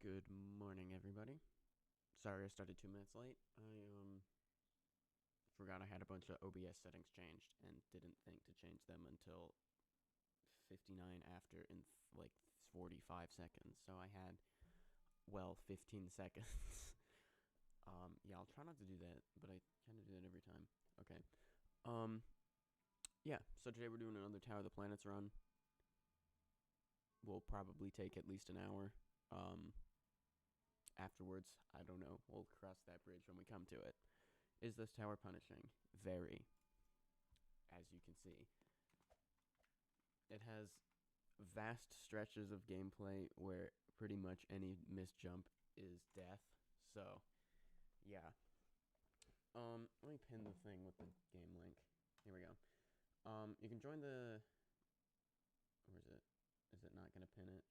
Good morning, everybody. Sorry I started 2 minutes late. I forgot I had a bunch of OBS settings changed and didn't think to change them until 59 after in like 45 seconds. So I had, well, 15 seconds. Yeah, I'll try not to do that, but I kind of do that every time. Okay. Yeah, so today we're doing another Tower of the Planets run. Will probably take at least an hour. Afterwards, I don't know. We'll cross that bridge when we come to it. Is this tower punishing? Very. As you can see. It has vast stretches of gameplay where pretty much any missed jump is death. So, yeah. Let me pin the thing with the game link. Here we go. You can join the... Where is it? Is it not going to pin it?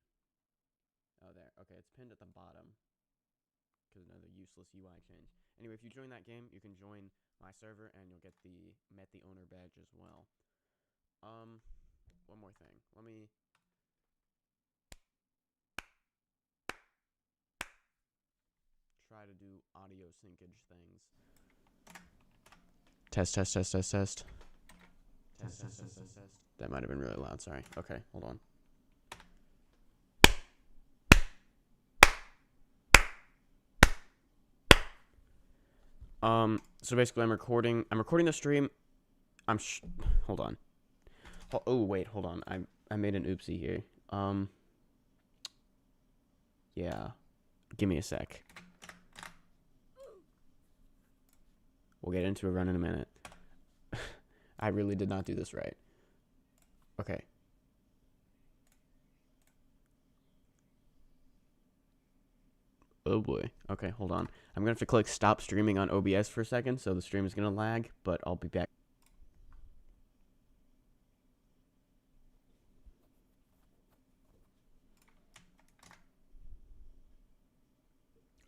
Oh, there. Okay, it's pinned at the bottom. Because another useless UI change. Anyway, if you join that game, you can join my server and you'll get the Met the Owner badge as well. One more thing. Let me... try to do audio syncage things. Test. That might have been really loud, sorry. Okay, hold on. So basically I'm recording the stream. Hold on. Oh, wait, hold on. I made an oopsie here. Yeah. Give me a sec. We'll get into a run in a minute. I really did not do this right. Okay. Oh boy. Okay, hold on. I'm gonna have to click stop streaming on OBS for a second, so the stream is gonna lag, but I'll be back.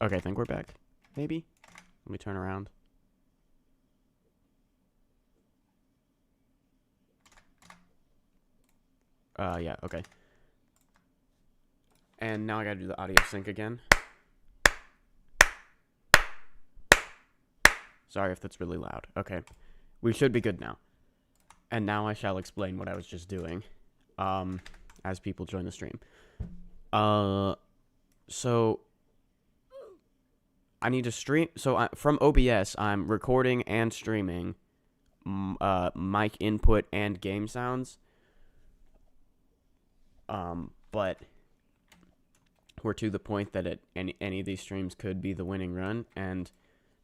Okay, I think we're back. Maybe? Let me turn around. Yeah, okay. And now I gotta do the audio sync again. Sorry if that's really loud. Okay. We should be good now. And now I shall explain what I was just doing. As people join the stream. So... I need to stream... So, from OBS, I'm recording and streaming mic input and game sounds. But we're to the point that any of these streams could be the winning run. And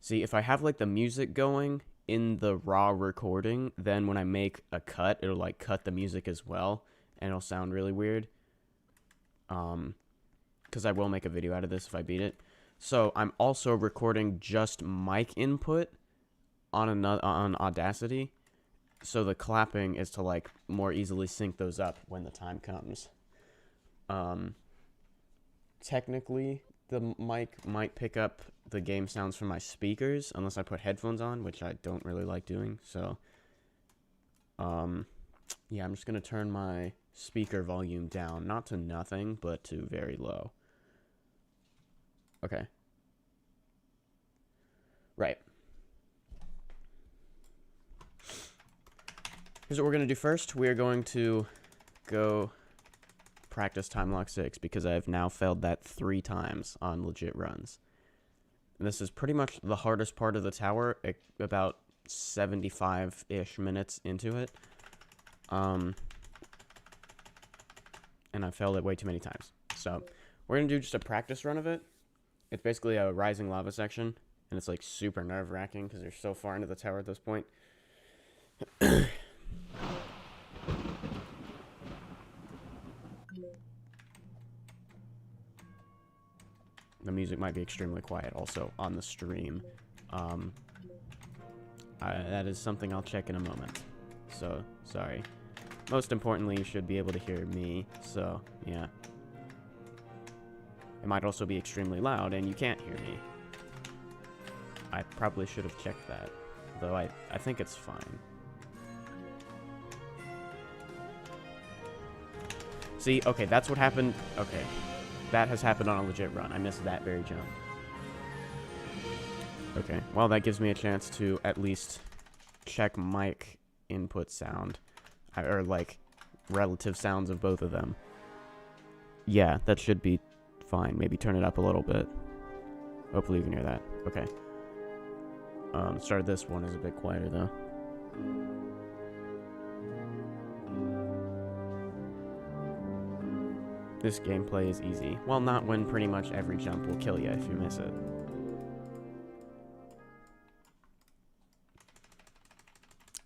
see, if I have like the music going in the raw recording, then when I make a cut, it'll like cut the music as well, and it'll sound really weird. Because I will make a video out of this if I beat it. So I'm also recording just mic input on Audacity. So the clapping is to like more easily sync those up when the time comes. Technically, the mic might pick up the game sounds from my speakers unless I put headphones on, which I don't really like doing. So, yeah, I'm just gonna turn my speaker volume down, not to nothing, but to very low. Okay. Right. Here's what we're going to do first. We're going to go practice time lock 6 because I've now failed that 3 times on legit runs. And this is pretty much the hardest part of the tower, about 75-ish minutes into it. And I failed it way too many times. So we're going to do just a practice run of it. It's basically a rising lava section, and it's like super nerve-wracking because you're so far into the tower at this point. The music might be extremely quiet also on the stream. That is something I'll check in a moment. So, sorry. Most importantly, you should be able to hear me, so, yeah. It might also be extremely loud, and you can't hear me. I probably should have checked that, though I think it's fine. See, okay, that's what happened. Okay. that has happened on a legit run. I missed that very jump. Okay, well, that gives me a chance to at least check mic input sound. Or, like, relative sounds of both of them. Yeah, that should be fine. Maybe turn it up a little bit. Hopefully you can hear that. Okay. The start of this one is a bit quieter, though. This gameplay is easy. Well, not when pretty much every jump will kill you if you miss it.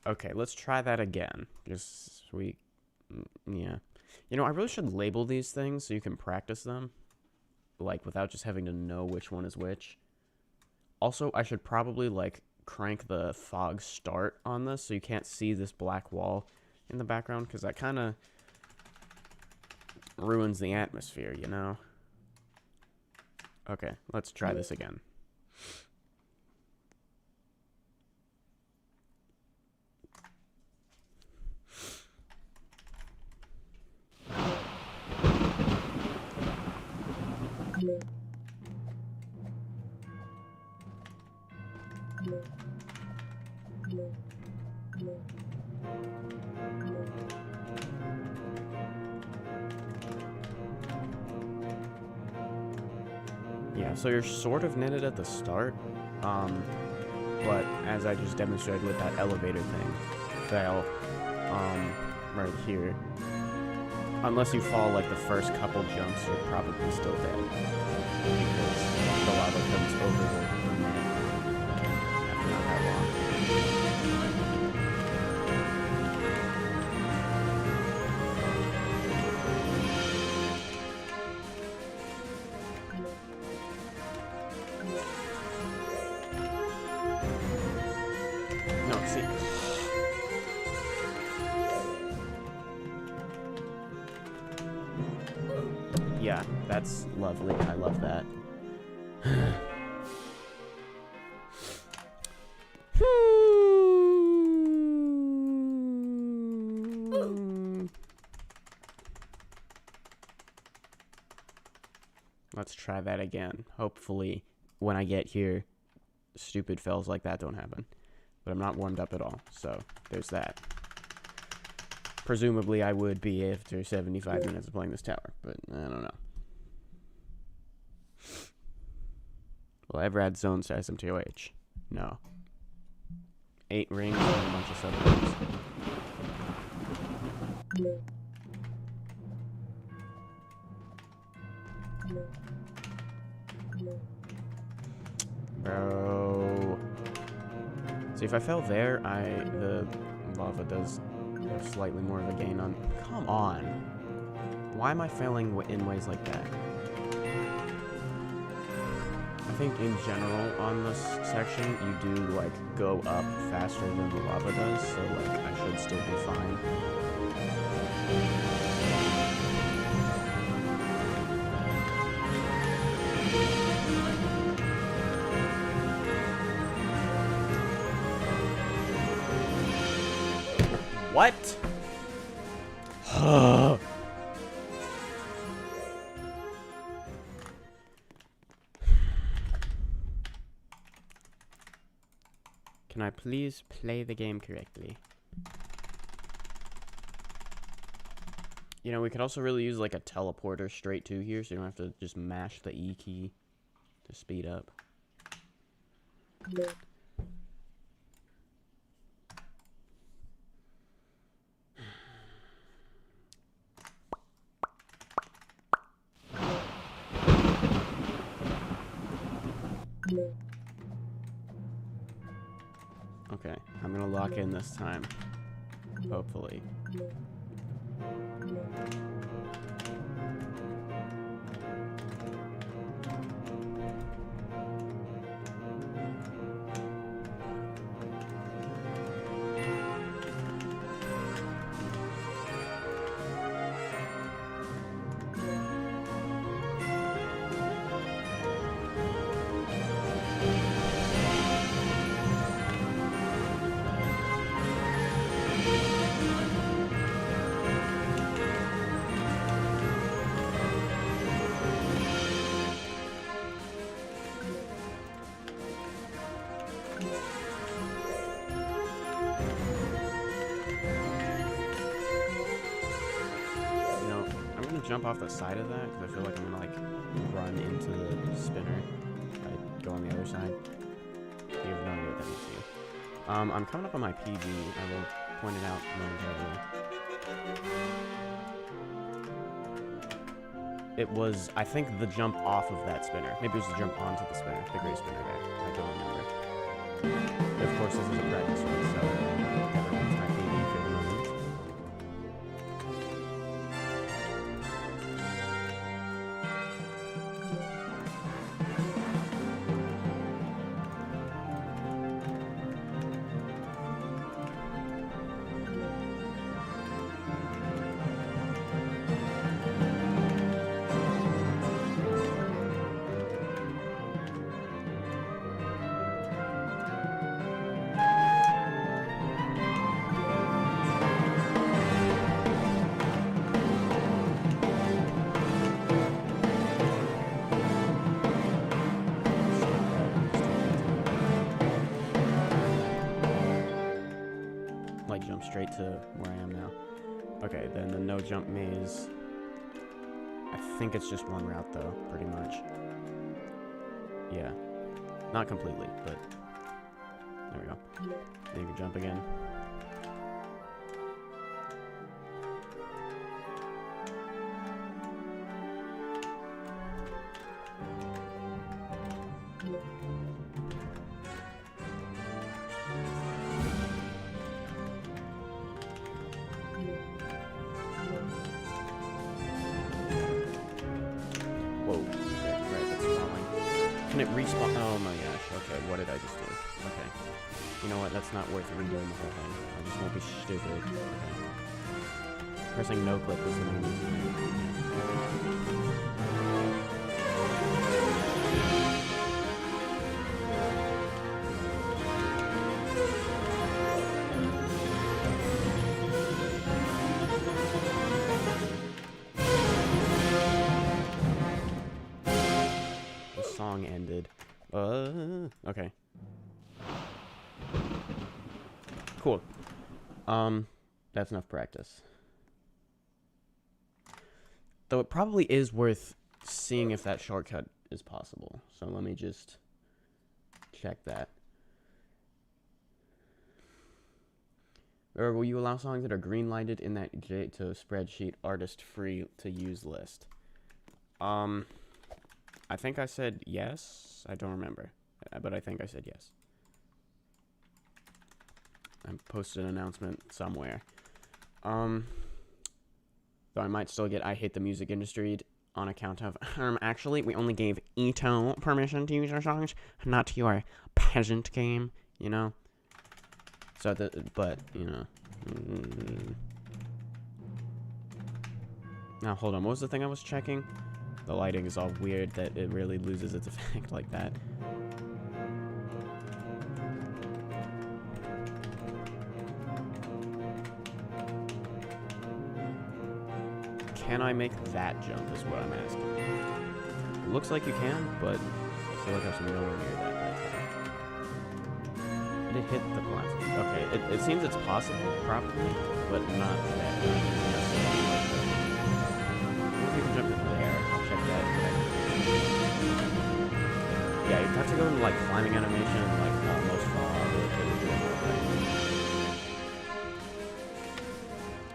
Okay, let's try that again. Just yeah. You know, I really should label these things so you can practice them. Like, without just having to know which one is which. Also, I should probably, like, crank the fog start on this so you can't see this black wall in the background, because that kind of ruins the atmosphere, you know? Okay, let's try this again. Yeah, so you're sort of knitted at the start, but as I just demonstrated with that elevator thing, fail, right here. Unless you fall like the first couple jumps, you're probably still dead, because the lava comes over the net after not that long. No, see. Yeah, that's lovely. I love that. Let's try that again. Hopefully, when I get here, stupid fails like that don't happen. But I'm not warmed up at all, so there's that. Presumably, I would be after 75 minutes of playing this tower, but I don't know. Will I ever add zones to SMToH? No. 8 rings and a bunch of sub-rings. Bro. See, if I fell there, the lava does have slightly more of a gain on... Come on. Why am I failing in ways like that? I think in general on this section, you do, like, go up faster than the lava does, so, like, I should still be fine. What? Can I please play the game correctly? You know, we could also really use like a teleporter straight to here, so you don't have to just mash the E key to speed up. Okay, I'm gonna lock in this time. Hopefully. jump off the side of that, because I feel like I'm gonna, like, run into the spinner. I go on the other side. You have no idea what that means to you. I'm coming up on my PV. I will point it out momentarily. It was, I think, the jump off of that spinner. Maybe it was the jump onto the spinner, the gray spinner there. I don't remember. Of course, this is a practice run, so everyone's my PV for the moment. Jump straight to where I am now. Okay, then the no jump maze. I think it's just one route though, pretty much. Yeah. Not completely, but there we go. Then you can jump again. Can it respawn? Oh my gosh. Okay, what did I just do? Okay. You know what? That's not worth redoing the whole thing. I just won't be stupid. Okay. Pressing no click was the main reason. Ended. Okay. Cool. That's enough practice. Though it probably is worth seeing if that shortcut is possible. So let me just check that. Or will you allow songs that are green-lighted in that J2 spreadsheet artist free to use list? I think I said yes. I don't remember, but I think I said yes. I posted an announcement somewhere. Though I might still get I hate the music industry on account of, actually, we only gave Ito permission to use our songs, not your peasant game, you know? So, but, you know. Now, hold on, what was the thing I was checking? The lighting is all weird that it really loses its effect like that. Can I make that jump is what I'm asking. It looks like you can, but I feel like I'm nowhere near that. Did it hit the platform? Okay, it seems it's possible, probably, but not that. You can jump in there. Check that. Yeah, you have to go into like climbing animation and like almost fall out of it.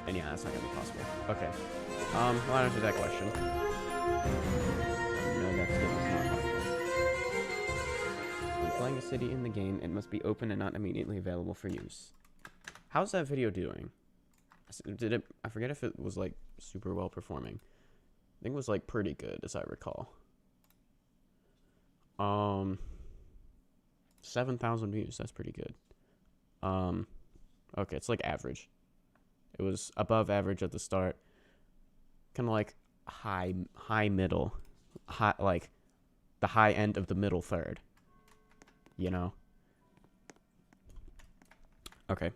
And yeah, that's not gonna be possible. Okay. Well, that answers that question. No, that's not possible. When playing a city in the game, it must be open and not immediately available for use. How's that video doing? Did it? I forget if it was like super well performing. I think it was like pretty good, as I recall. 7,000 views. That's pretty good. Okay, it's like average. It was above average at the start. Kind of like high middle, like the high end of the middle third. You know. Okay.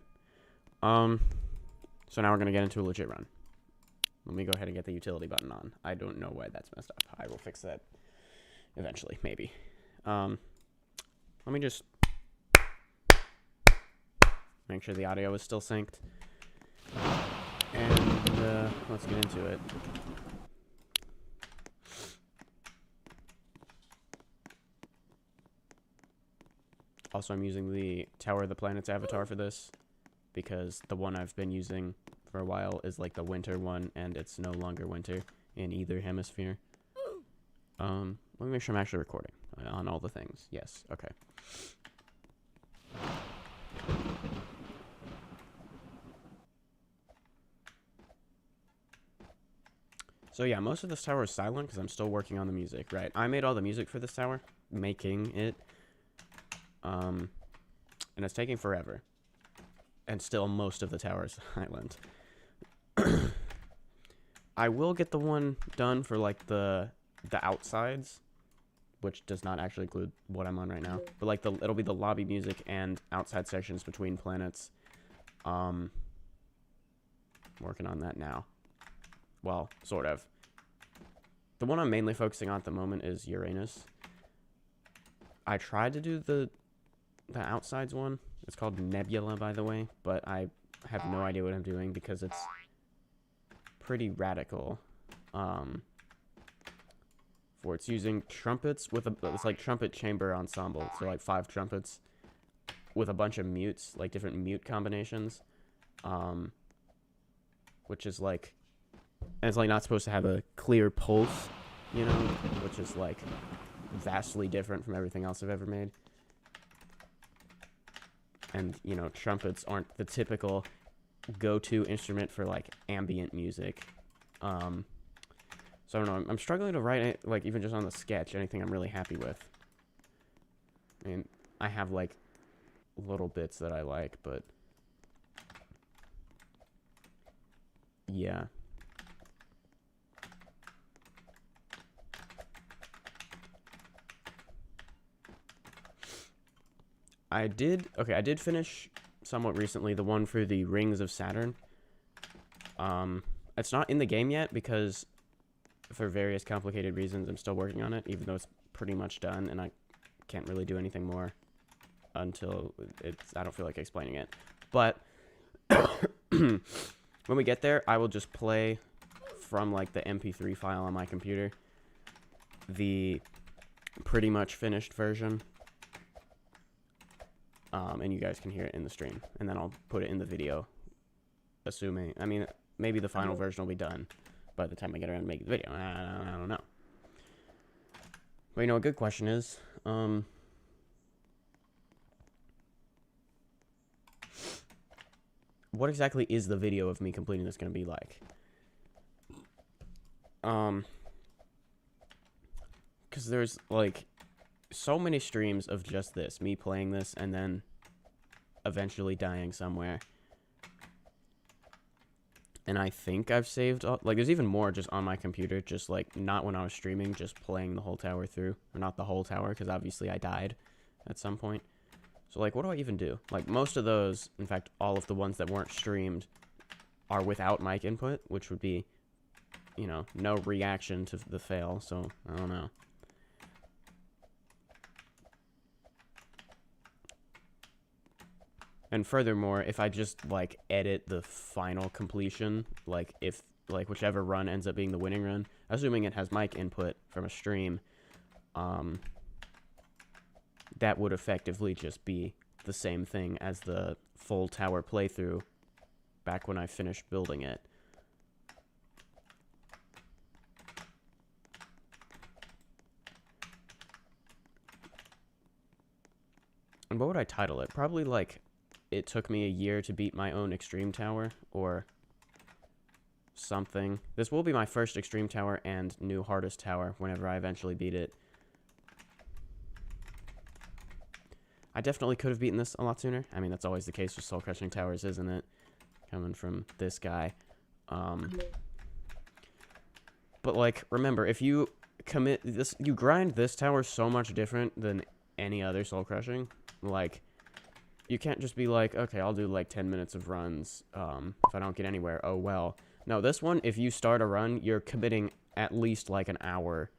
So now we're gonna get into a legit run. Let me go ahead and get the utility button on. I don't know why that's messed up. I will fix that eventually, maybe. Let me just make sure the audio is still synced. And let's get into it. Also, I'm using the Tower of the Planets avatar for this, because the one I've been using for a while is like the winter one, and it's no longer winter in either hemisphere. Let me make sure I'm actually recording on all the things. Yes, okay. So yeah, most of this tower is silent because I'm still working on the music, right? I made all the music for this tower, making it. And it's taking forever. And still most of the tower is silent. I will get the one done for like the outsides, which does not actually include what I'm on right now. But like it'll be the lobby music and outside sections between planets. Working on that now. Well, sort of. The one I'm mainly focusing on at the moment is Uranus. I tried to do the outsides one. It's called Nebula, by the way, but I have no idea what I'm doing because it's pretty radical. For it's using trumpets with it's like trumpet chamber ensemble, so like 5 trumpets with a bunch of mutes, like different mute combinations, which is like, and it's like not supposed to have a clear pulse, you know, which is like vastly different from everything else I've ever made. And, you know, trumpets aren't the typical go-to instrument for, like, ambient music. So, I don't know. I'm struggling to write it, like, even just on the sketch, anything I'm really happy with. I mean, I have, like, little bits that I like, but... yeah. I did finish somewhat recently the one for the Rings of Saturn. It's not in the game yet because for various complicated reasons I'm still working on it, even though it's pretty much done and I can't really do anything more until I don't feel like explaining it. But when we get there, I will just play from like the MP3 file on my computer, the pretty much finished version. And you guys can hear it in the stream. And then I'll put it in the video. Assuming, I mean, maybe the final version will be done by the time I get around to make the video. I don't know. But you know, a good question is, what exactly is the video of me completing this going to be like? Because there's, like, so many streams of just this, me playing this and then eventually dying somewhere. And I think I've saved, like, there's even more just on my computer, just, like, not when I was streaming, just playing the whole tower through. Or not the whole tower, because obviously I died at some point. So, like, what do I even do? Like, most of those, in fact, all of the ones that weren't streamed are without mic input, which would be, you know, no reaction to the fail, so I don't know. And furthermore, if I just, like, edit the final completion, like, if, like, whichever run ends up being the winning run, assuming it has mic input from a stream, that would effectively just be the same thing as the full tower playthrough back when I finished building it. And what would I title it? Probably, like, it took me a year to beat my own extreme tower, or something. This will be my first extreme tower and new hardest tower whenever I eventually beat it. I definitely could have beaten this a lot sooner. I mean, that's always the case with soul crushing towers, isn't it? Coming from this guy. But, like, remember, if you commit this, you grind this tower so much different than any other soul crushing. Like, you can't just be like, okay, I'll do like 10 minutes of runs. If I don't get anywhere, oh well. No, this one, if you start a run, you're committing at least like an hour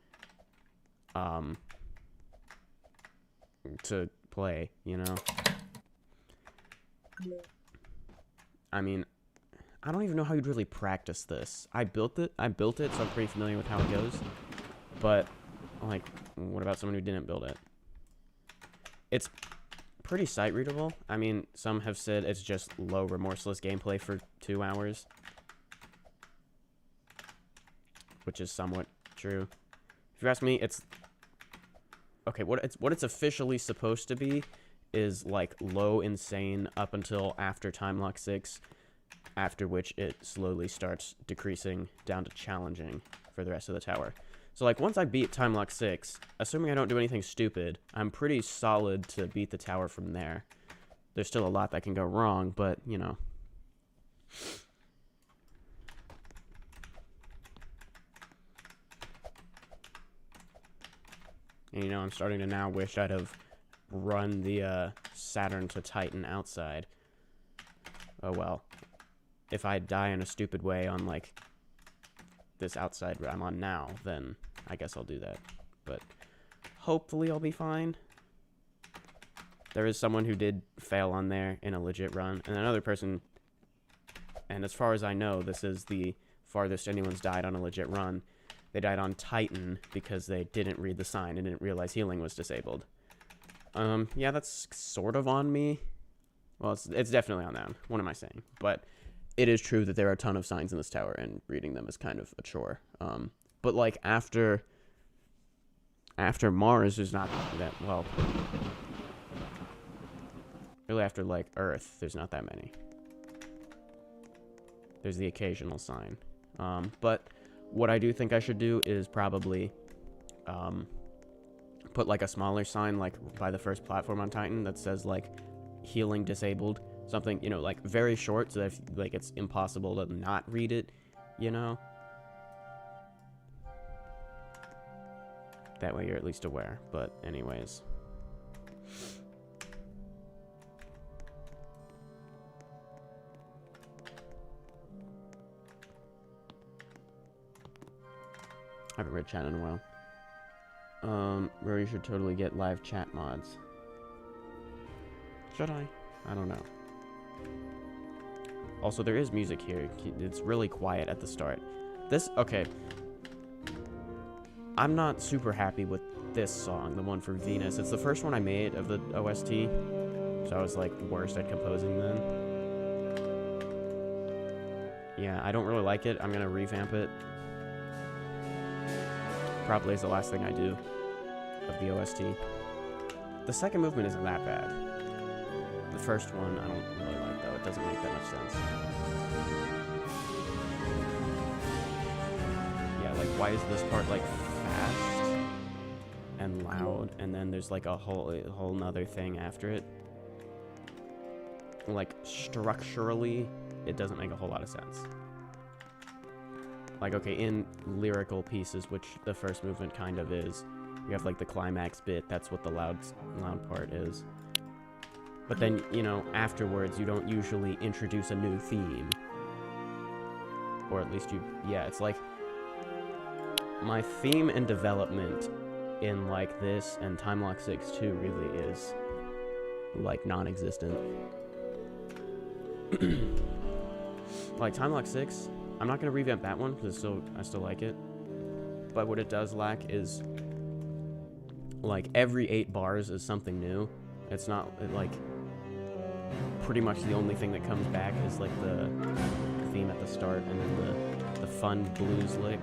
to play, you know? I mean, I don't even know how you'd really practice this. I built it, so I'm pretty familiar with how it goes. But, like, what about someone who didn't build it? It's pretty sight readable. I mean, some have said it's just low, remorseless gameplay for 2 hours, which is somewhat true. If you ask me, it's okay. What it's officially supposed to be is like low insane up until after Time Lock 6, after which it slowly starts decreasing down to challenging for the rest of the tower. So like once I beat Time Lock 6, assuming I don't do anything stupid, I'm pretty solid to beat the tower from there. There's still a lot that can go wrong, but you know. And you know, I'm starting to now wish I'd have run the Saturn to Titan outside. Oh well. If I die in a stupid way on like this outside I'm on now, then I guess I'll do that. But hopefully I'll be fine. There is someone who did fail on there in a legit run, and another person, and as far as I know, this is the farthest anyone's died on a legit run. They died on Titan because they didn't read the sign and didn't realize healing was disabled. Yeah, that's sort of on me. Well, it's definitely on them. What am I saying? But it is true that there are a ton of signs in this tower, and reading them is kind of a chore. But like after Mars, there's not that, well, really after like Earth, there's not that many. There's the occasional sign. But what I do think I should do is probably put like a smaller sign like by the first platform on Titan that says like healing disabled, something, you know, like very short, so that if, like it's impossible to not read it, you know. That way you're at least aware. But anyways, I haven't read chat in a while. Roro, you should totally get live chat mods. Should I? I don't know. Also, there is music here. It's really quiet at the start. This, okay. I'm not super happy with this song, the one for Venus. It's the first one I made of the OST, so I was like worst at composing then. Yeah, I don't really like it. I'm gonna revamp it. Probably is the last thing I do of the OST. The second movement isn't that bad. The first one I don't really like though. It doesn't make that much sense. Yeah, like why is this part like fast and loud, and then there's like a whole nother thing after it? Like structurally, it doesn't make a whole lot of sense. Like, okay, in lyrical pieces, which the first movement kind of is, you have like the climax bit, that's what the loud part is. But then, you know, afterwards, you don't usually introduce a new theme. Or at least you, yeah, it's like, my theme and development in like this and Time Lock 6 too really is like non-existent. Like Time Lock 6, I'm not gonna revamp that one because I still like it. But what it does lack is like every 8 bars is something new. It's not like pretty much the only thing that comes back is like the theme at the start and then the fun blues lick.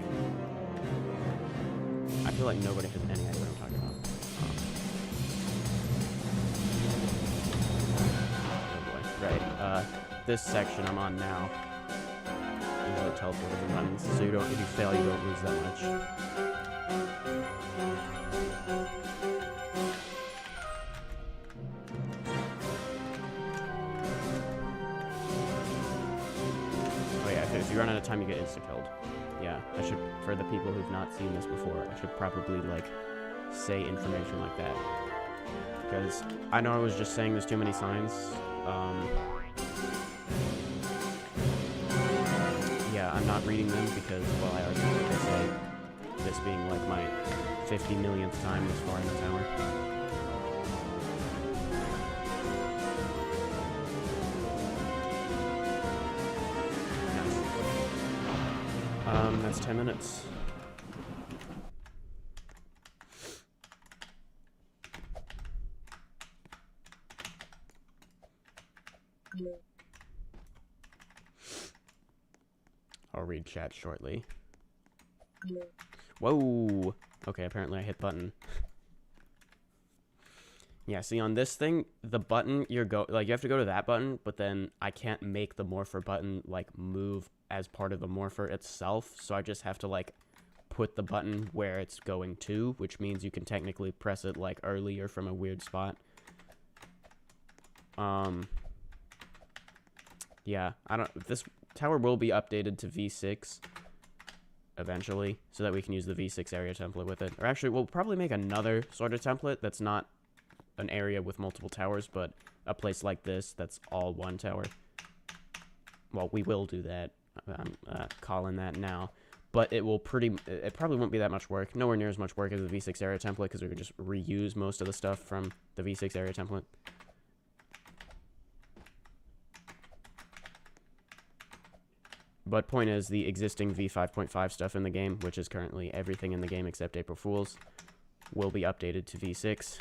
I feel like nobody has any idea what I'm talking about. Oh boy. Right. This section I'm on now. It teleports and runs, so you don't, if you fail, you don't lose that much. Oh yeah, if you run out of time, you get insta-killed. Yeah, I should, for the people who've not seen this before, I should probably, like, say information like that. Because I know I was just saying there's too many signs. Yeah, I'm not reading them because, well, I already know what they say. This being, like, my 50 millionth time this far in the tower. That's 10 minutes. chat shortly. Whoa. Okay, apparently I hit button. Yeah, see on this thing, the button you have to go to that button, but then I can't make the morpher button like move as part of the morpher itself, so I just have to like put the button where it's going to, which means you can technically press it like earlier from a weird spot. Yeah, this tower will be updated to V6 eventually, so that we can use the V6 area template with it. Or actually, we'll probably make another sort of template that's not an area with multiple towers, but a place like this that's all one tower. Well, we will do that. I'm calling that now. But it probably won't be that much work. Nowhere near as much work as the V6 area template, because we can just reuse most of the stuff from the V6 area template. But point is, the existing V5.5 stuff in the game, which is currently everything in the game except April Fools, will be updated to V6.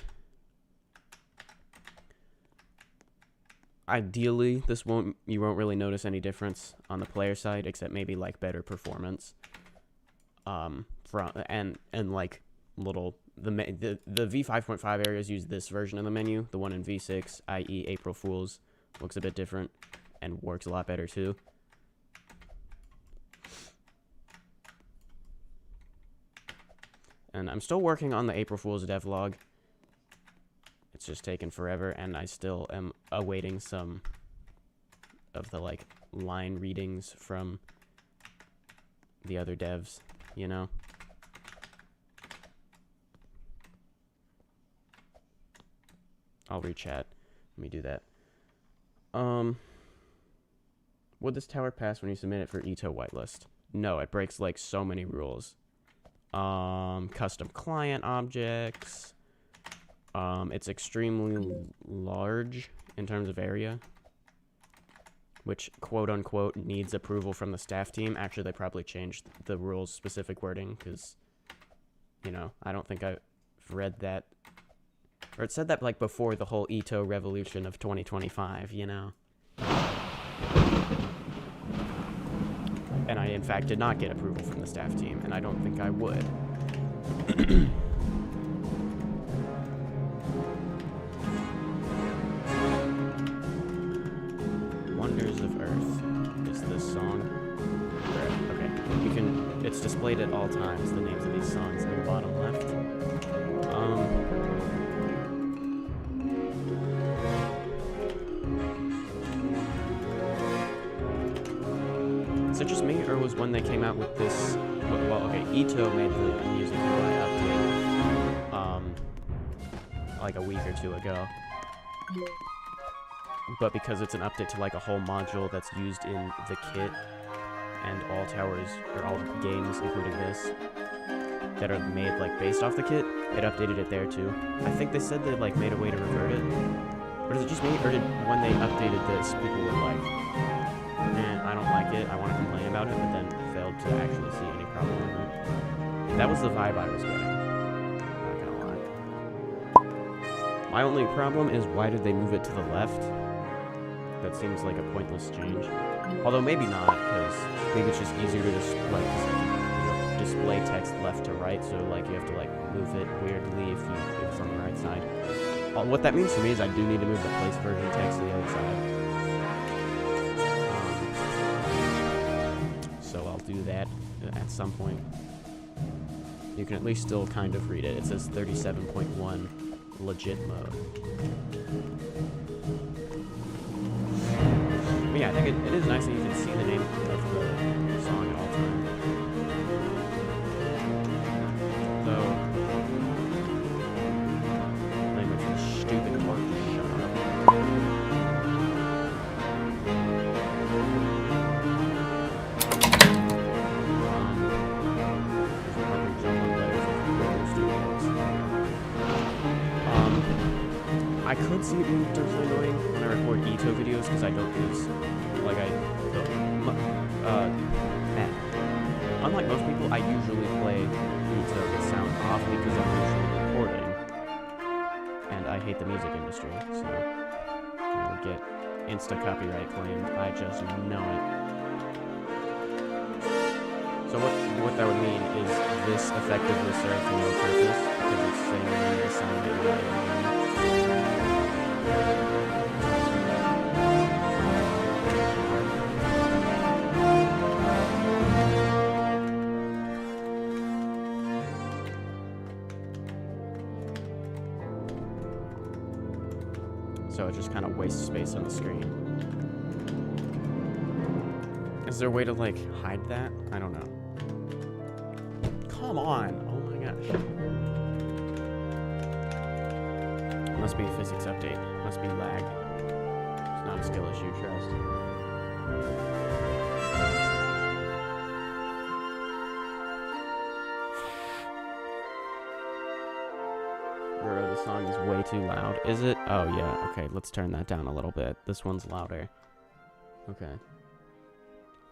Ideally, you won't really notice any difference on the player side, except maybe like better performance. Like little the V5.5 areas use this version of the menu. The one in V6, i.e. April Fools, looks a bit different and works a lot better too. And I'm still working on the April Fool's devlog. It's just taken forever, and I still am awaiting some of the, like, line readings from the other devs, you know? I'll rechat. Let me do that. Would this tower pass when you submit it for SMToH whitelist? No, it breaks, like, so many rules. Custom client objects. It's extremely large in terms of area, which quote-unquote needs approval from the staff team. Actually, they probably changed the rules specific wording because, you know, I don't think I've read that, or it said that like before the whole SMToH revolution of 2025, you know. And I, in fact, did not get approval from the staff team, and I don't think I would. Wonders of Earth is this song. Okay, it's displayed at all times, the names of these songs in the bottom left. Is it just me, or was when they came out with this... Well, okay, SMToH made the music UI update, like a week or two ago. But because it's an update to, like, a whole module that's used in the kit, and all towers, or all games, including this, that are made, like, based off the kit, it updated it there, too. I think they said they, like, made a way to revert it. Or is it just me, or did, when they updated this, people were like... I don't like it, I want to complain about it, but then failed to actually see any problem with it. That was the vibe I was getting. Not gonna lie. My only problem is, why did they move it to the left? That seems like a pointless change. Although maybe not, because maybe it's just easier to just, like, display text left to right, so, like, you have to, like, move it weirdly if it's on the right side. What that means for me is I do need to move the place version text to the other side. So I'll do that at some point. You can at least still kind of read it. It says 37.1 legit mode. But yeah, I think it is nice that you can see the name of the song at all times. Though, language is stupid part to shut up. I could see it being potentially annoying when I record SMToH videos because I don't use, like, unlike most people, I usually play SMToH with sound off because I'm usually recording, and I hate the music industry, so I would get insta copyright claimed. I just know it. So what that would mean is this effectively serves no purpose because it's saying the sound that you're not even hearing. So it just kind of wastes space on the screen. Is there a way to, like, hide that? I don't know. Come on! Oh my gosh. Must be a physics update. Must be lag. It's not a skill issue, trust. Roro, the song is way too loud. Is it? Oh yeah, okay, let's turn that down a little bit. This one's louder. Okay.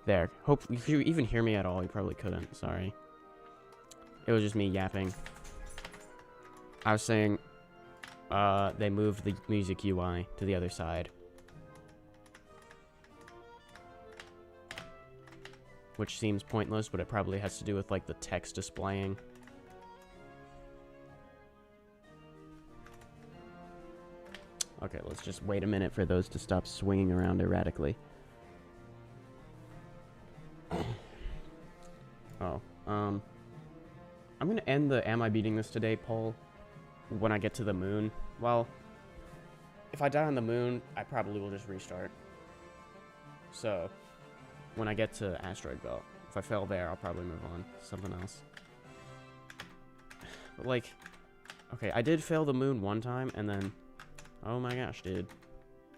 There. Hope you could even hear me at all. You probably couldn't. Sorry. It was just me yapping. I was saying, they moved the music UI to the other side. Which seems pointless, but it probably has to do with, like, the text displaying. Okay, let's just wait a minute for those to stop swinging around erratically. I'm gonna end the Am I Beating This Today poll when I get to the moon. Well, if I die on the moon, I probably will just restart. So, when I get to Asteroid Belt, if I fail there, I'll probably move on to something else. But, like, okay, I did fail the moon one time, and then, oh my gosh, dude.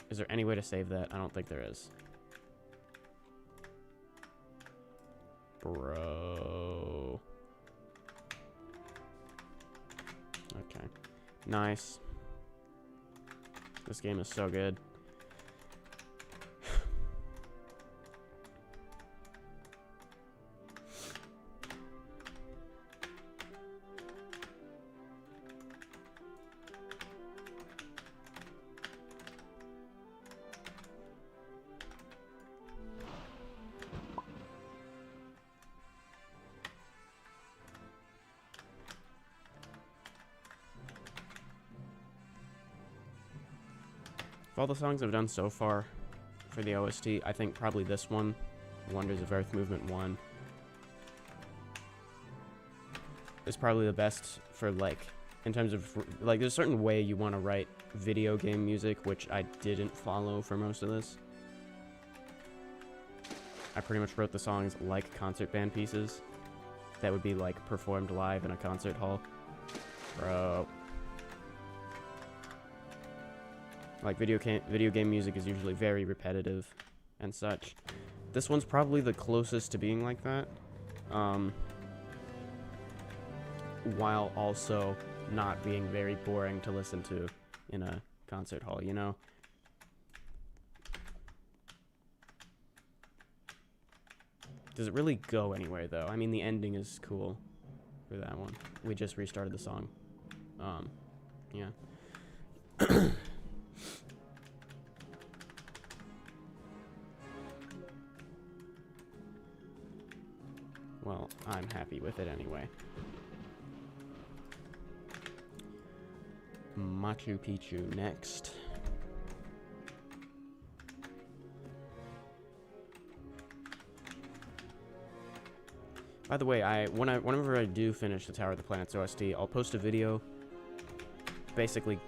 Is there any way to save that? I don't think there is. Bro. Okay. Nice. This game is so good. Of all the songs I've done so far for the OST, I think probably this one, Wonders of Earth Movement 1, is probably the best for, like, in terms of, like, there's a certain way you want to write video game music, which I didn't follow for most of this. I pretty much wrote the songs like concert band pieces that would be, like, performed live in a concert hall. Bro. Like, video game music is usually very repetitive and such. This one's probably the closest to being like that. While also not being very boring to listen to in a concert hall, you know? Does it really go anywhere, though? I mean, the ending is cool for that one. We just restarted the song. Yeah. Well, I'm happy with it anyway. Machu Picchu next. By the way, whenever I do finish the Tower of the Planets OST, I'll post a video, basically,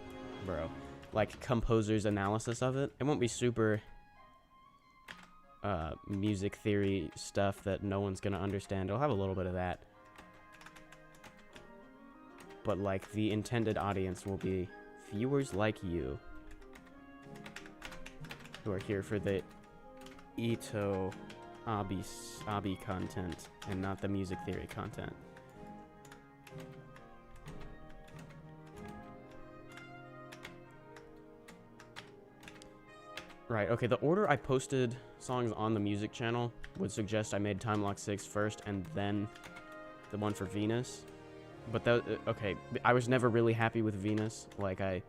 bro, like composer's analysis of it. It won't be super music theory stuff that no one's gonna understand. I'll have a little bit of that. But, like, the intended audience will be viewers like you who are here for the Ito Abi content and not the music theory content. Right, okay, the order I posted songs on the music channel would suggest I made Time Lock 6 first and then the one for Venus. But that, okay, I was never really happy with Venus. Like, I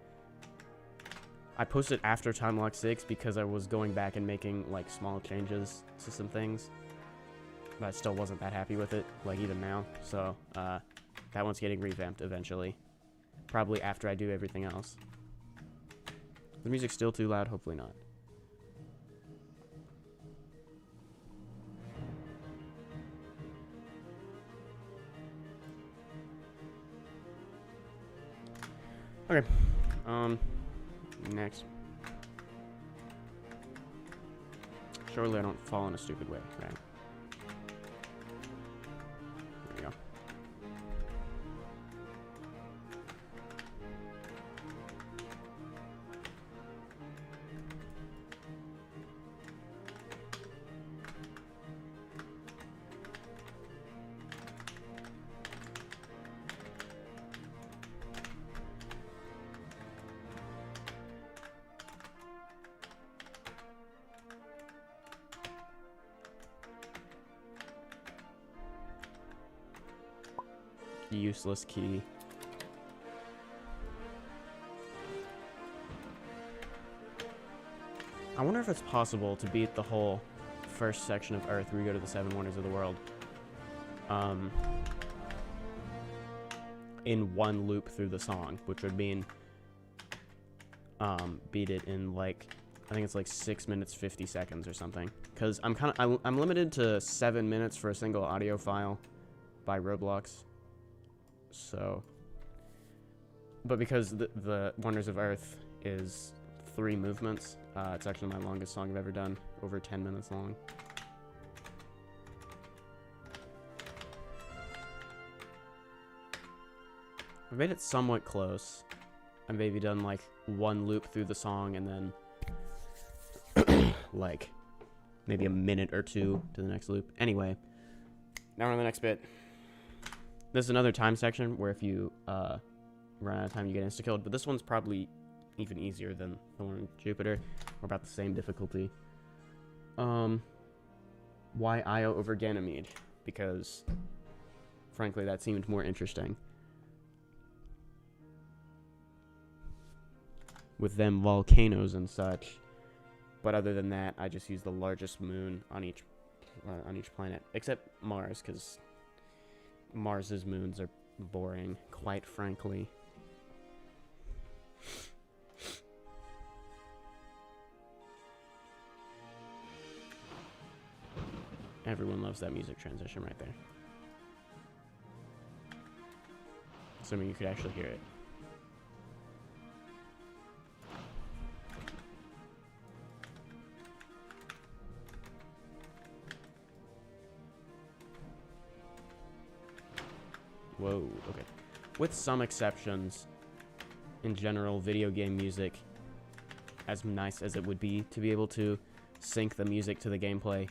posted after Time Lock 6 because I was going back and making, like, small changes to some things. but I still wasn't that happy with it, like even now. So that one's getting revamped eventually, probably after I do everything else. The music's still too loud. Hopefully not. Okay. Next. Surely I don't fall in a stupid way, right? There we go. Useless key. I wonder if it's possible to beat the whole first section of Earth where you go to the 7 wonders of the world in one loop through the song, which would mean beat it in like, I think it's like 6 minutes 50 seconds or something, because I'm limited to 7 minutes for a single audio file by Roblox. So, but because the Wonders of Earth is 3 movements, it's actually my longest song I've ever done, over 10 minutes long. I've made it somewhat close. I've maybe done like 1 loop through the song and then like maybe a minute or 2 to the next loop. Anyway, now we're on the next bit. This is another time section where if you run out of time, you get insta-killed. But this one's probably even easier than the one in Jupiter. We're about the same difficulty. Why Io over Ganymede? Because, frankly, that seemed more interesting. With them volcanoes and such. But other than that, I just use the largest moon on each planet. Except Mars, because Mars's moons are boring, quite frankly. Everyone loves that music transition right there. Assuming you could actually hear it. Whoa, okay. With some exceptions, in general, video game music, as nice as it would be to be able to sync the music to the gameplay,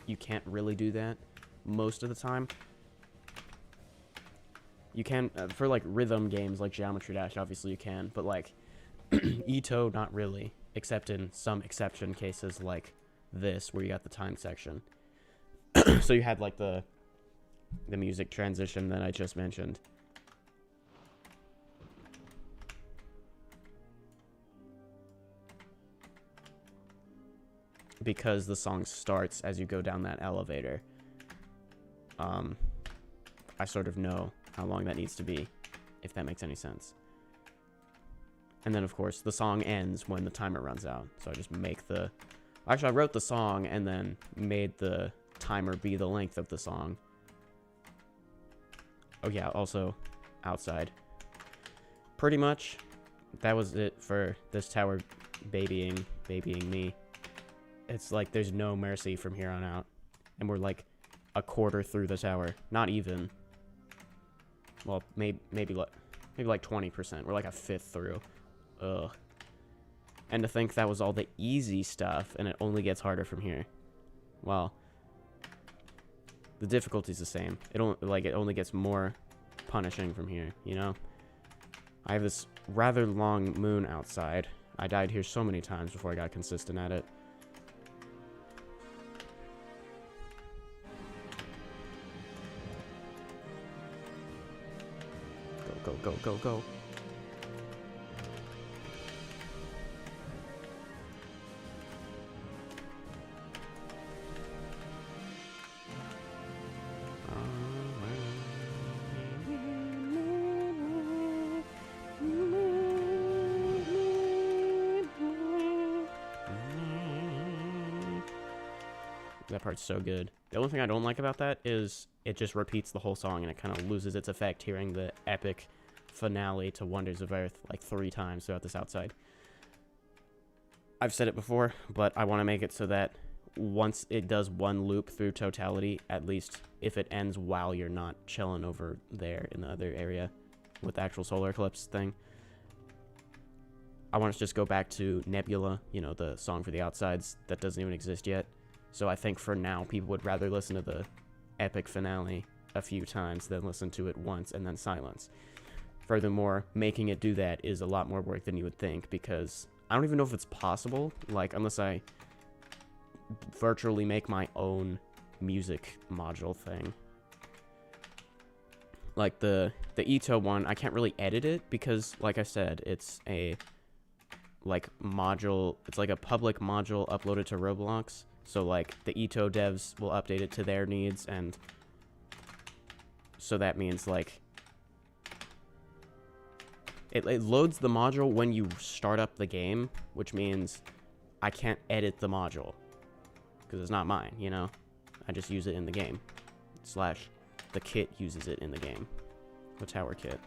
you can't really do that most of the time. You can, for like rhythm games like Geometry Dash, obviously you can, but like SMToH, not really, except in some exception cases like this, where you got the time section. So you had like the music transition that I just mentioned. Because the song starts as you go down that elevator. I sort of know how long that needs to be, if that makes any sense. And then, of course, the song ends when the timer runs out. So I just make the... Actually, I wrote the song and then made the timer be the length of the song. Oh yeah, also outside. Pretty much, that was it for this tower babying me. It's like there's no mercy from here on out. And we're like a quarter through the tower. Not even. Well, maybe like 20%. We're like a fifth through. Ugh. And to think that was all the easy stuff, and it only gets harder from here. Well, the difficulty's the same. It only gets more punishing from here, you know? I have this rather long moon outside. I died here so many times before I got consistent at it. Go, go, go, go, go. That part's so good. The only thing I don't like about that is it just repeats the whole song and it kind of loses its effect hearing the epic finale to Wonders of Earth like 3 times throughout this outside. I've said it before, but I want to make it so that once it does one loop through totality, at least if it ends while you're not chilling over there in the other area with the actual solar eclipse thing, I want to just go back to Nebula, you know, the song for the outsides that doesn't even exist yet. So I think for now, people would rather listen to the epic finale a few times than listen to it once and then silence. Furthermore, making it do that is a lot more work than you would think, because I don't even know if it's possible, like, unless I virtually make my own music module thing. Like, the SMToH one, I can't really edit it because, like I said, it's a, like, module, it's like a public module uploaded to Roblox. So, like, the SMToH devs will update it to their needs, and so that means, like, it loads the module when you start up the game, which means I can't edit the module, because it's not mine, you know? I just use it in the game. / the kit uses it in the game. The tower kit.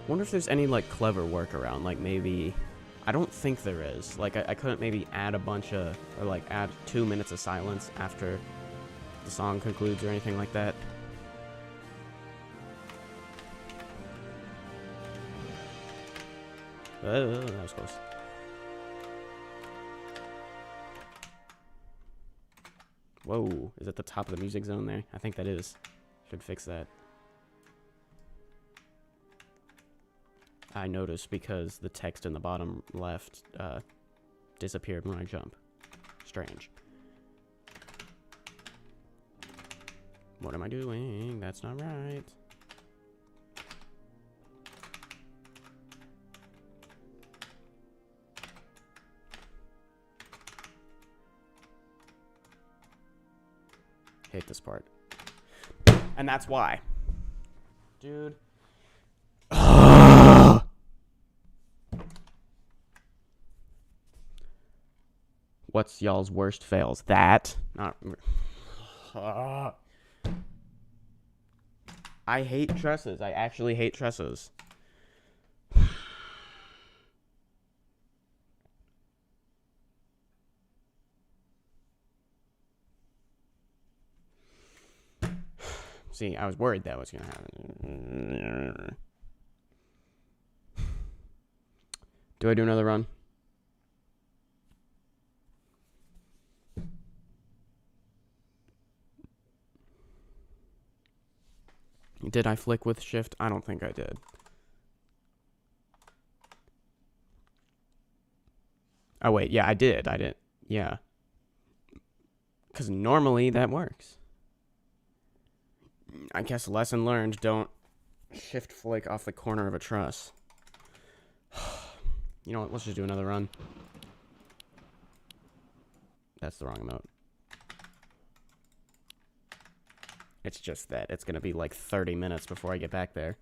Wonder if there's any, like, clever workaround, like, maybe, I don't think there is, like, I couldn't maybe add a bunch of, or, like, add 2 minutes of silence after the song concludes or anything like that. That was close. Whoa, is it the top of the music zone there? I think that is. Should fix that. I noticed because the text in the bottom left disappeared when I jump. Strange. What am I doing? That's not right. Hate this part. And that's why. Dude. What's y'all's worst fails? That? Not. I hate tresses. I actually hate tresses. See, I was worried that was gonna happen. Do I do another run? Did I flick with shift? I don't think I did. Oh, wait. Yeah, I did. I did. Yeah. Because normally that works. I guess lesson learned. Don't shift flick off the corner of a truss. You know what? Let's just do another run. That's the wrong emote. It's just that it's going to be like 30 minutes before I get back there.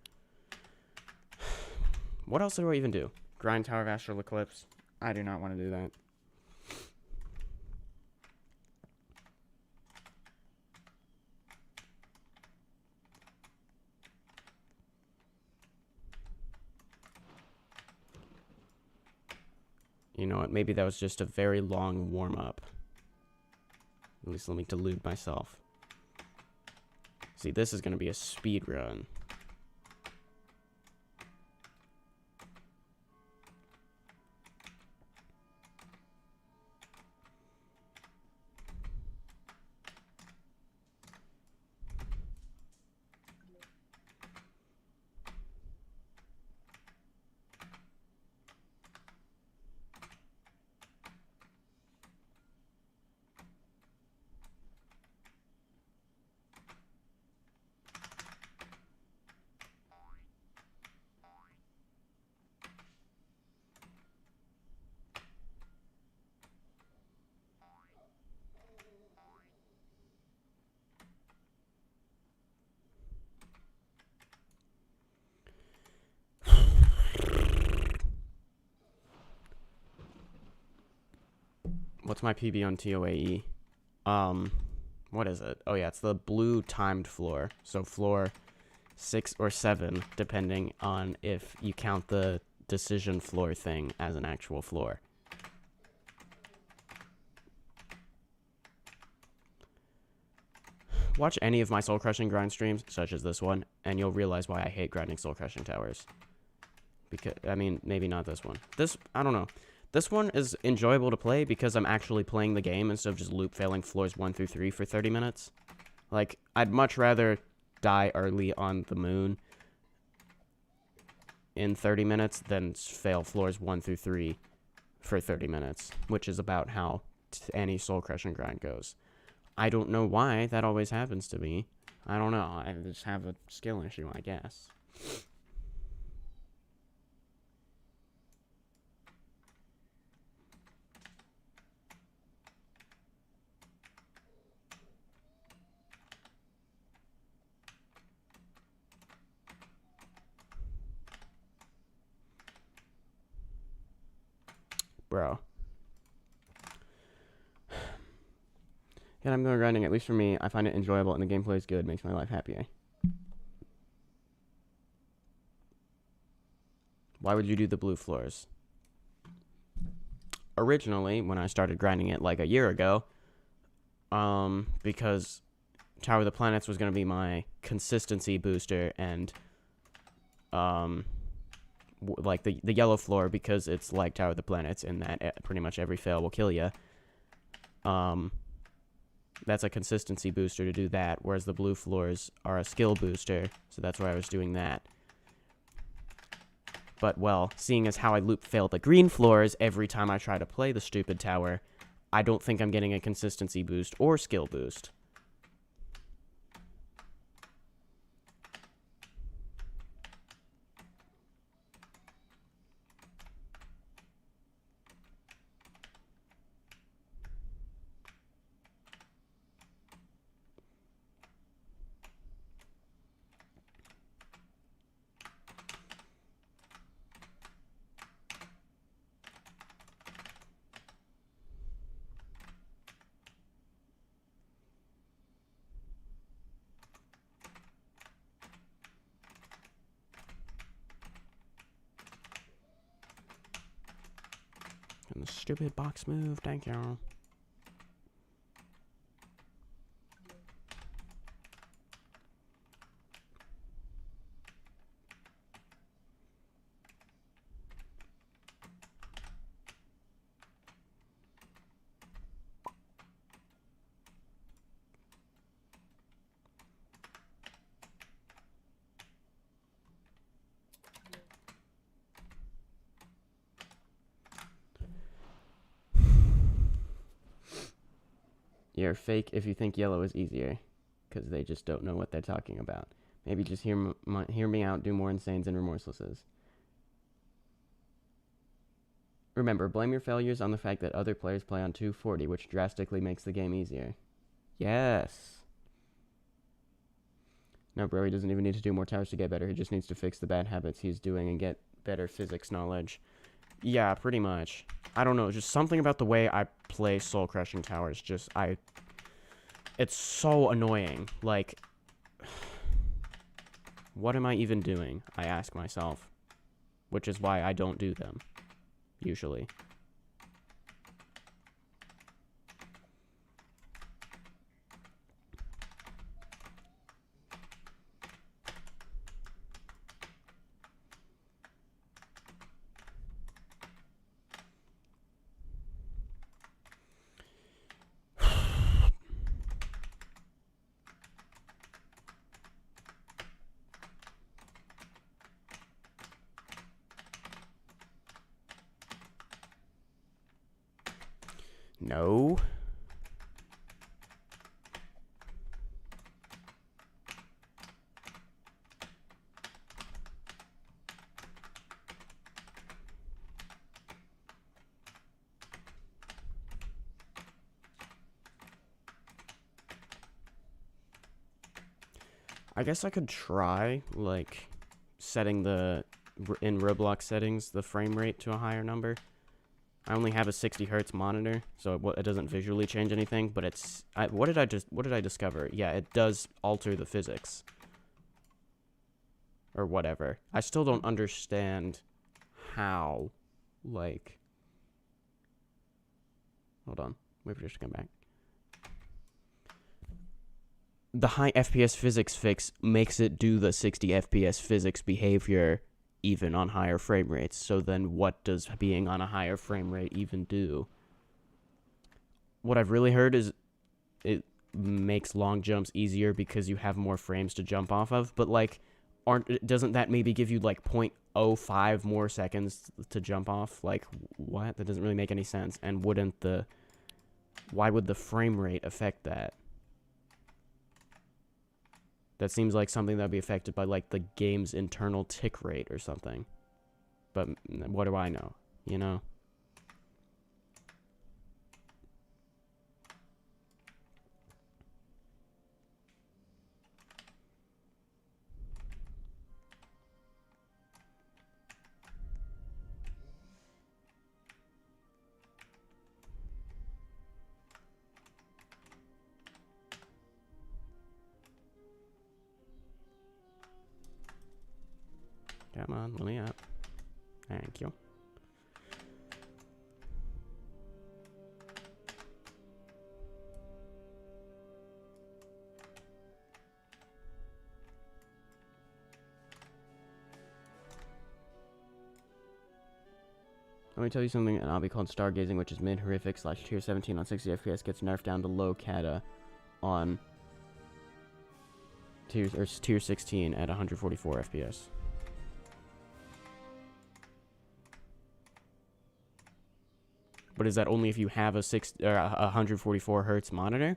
What else do I even do? Grind Tower of Astral Eclipse? I do not want to do that. You know what? Maybe that was just a very long warm-up. At least let me delude myself. See, this is going to be a speed run. What's my PB on TOAE? What is it? Oh yeah, it's the blue timed floor. So floor 6 or 7, depending on if you count the decision floor thing as an actual floor. Watch any of my soul crushing grind streams, such as this one, and you'll realize why I hate grinding soul crushing towers. Because, I mean, maybe not this one. This, I don't know. This one is enjoyable to play because I'm actually playing the game instead of just loop failing floors 1 through 3 for 30 minutes. Like, I'd much rather die early on the moon in 30 minutes than fail floors 1 through 3 for 30 minutes, which is about how any soul crushing grind goes. I don't know why that always happens to me. I don't know. I just have a skill issue, I guess. Bro. Yeah, I'm going grinding. At least for me, I find it enjoyable and the gameplay is good. Makes my life happier. Why would you do the blue floors? Originally, when I started grinding it like a year ago, because Tower of the Planets was going to be my consistency booster, and like the yellow floor, because it's like Tower of the Planets in that pretty much every fail will kill you. That's a consistency booster to do that, whereas the blue floors are a skill booster, so that's why I was doing that. But, well, seeing as how I loop fail the green floors every time I try to play the stupid tower, I don't think I'm getting a consistency boost or skill boost. And the stupid box move, thank you. You're fake if you think yellow is easier, because they just don't know what they're talking about. Maybe just hear me out, do more insanes and remorselesses. Remember, blame your failures on the fact that other players play on 240, which drastically makes the game easier. Yes. No, bro, he doesn't even need to do more towers to get better. He just needs to fix the bad habits he's doing and get better physics knowledge. Yeah, pretty much. I don't know, just something about the way I play soul crushing towers, it's so annoying. Like, what am I even doing? I ask myself. Which is why I don't do them, usually. No. I guess I could try, like, setting in Roblox settings, the frame rate to a higher number. I only have a 60 hertz monitor, so it doesn't visually change anything, but it's... what did I discover? Yeah, it does alter the physics. Or whatever. I still don't understand how, like... Hold on. Wait for it to come back. The high FPS physics fix makes it do the 60 FPS physics behavior even on higher frame rates. So then what does being on a higher frame rate even do? What I've really heard is it makes long jumps easier because you have more frames to jump off of, but like doesn't that maybe give you like 0.05 more seconds to jump off? Like what? That doesn't really make any sense. And why would the frame rate affect that? That seems like something that would be affected by, like, the game's internal tick rate or something. But what do I know? You know? Come on, let me up. Thank you. Let me tell you something, an obby called stargazing, which is mid-horrific / tier 17 on 60 FPS, gets nerfed down to low cata on tier 16 at 144 FPS. But is that only if you have a 144 hertz monitor?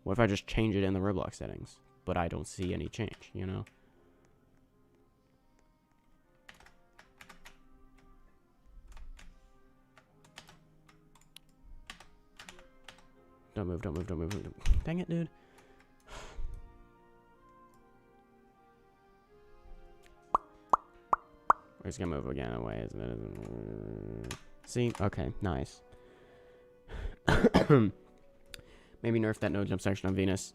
What if I just change it in the Roblox settings, but I don't see any change, you know? Don't move, don't move, don't move, don't move. Dang it, dude. We're just gonna move again away, isn't it? See? Okay, nice. Maybe nerf that no jump section on Venus.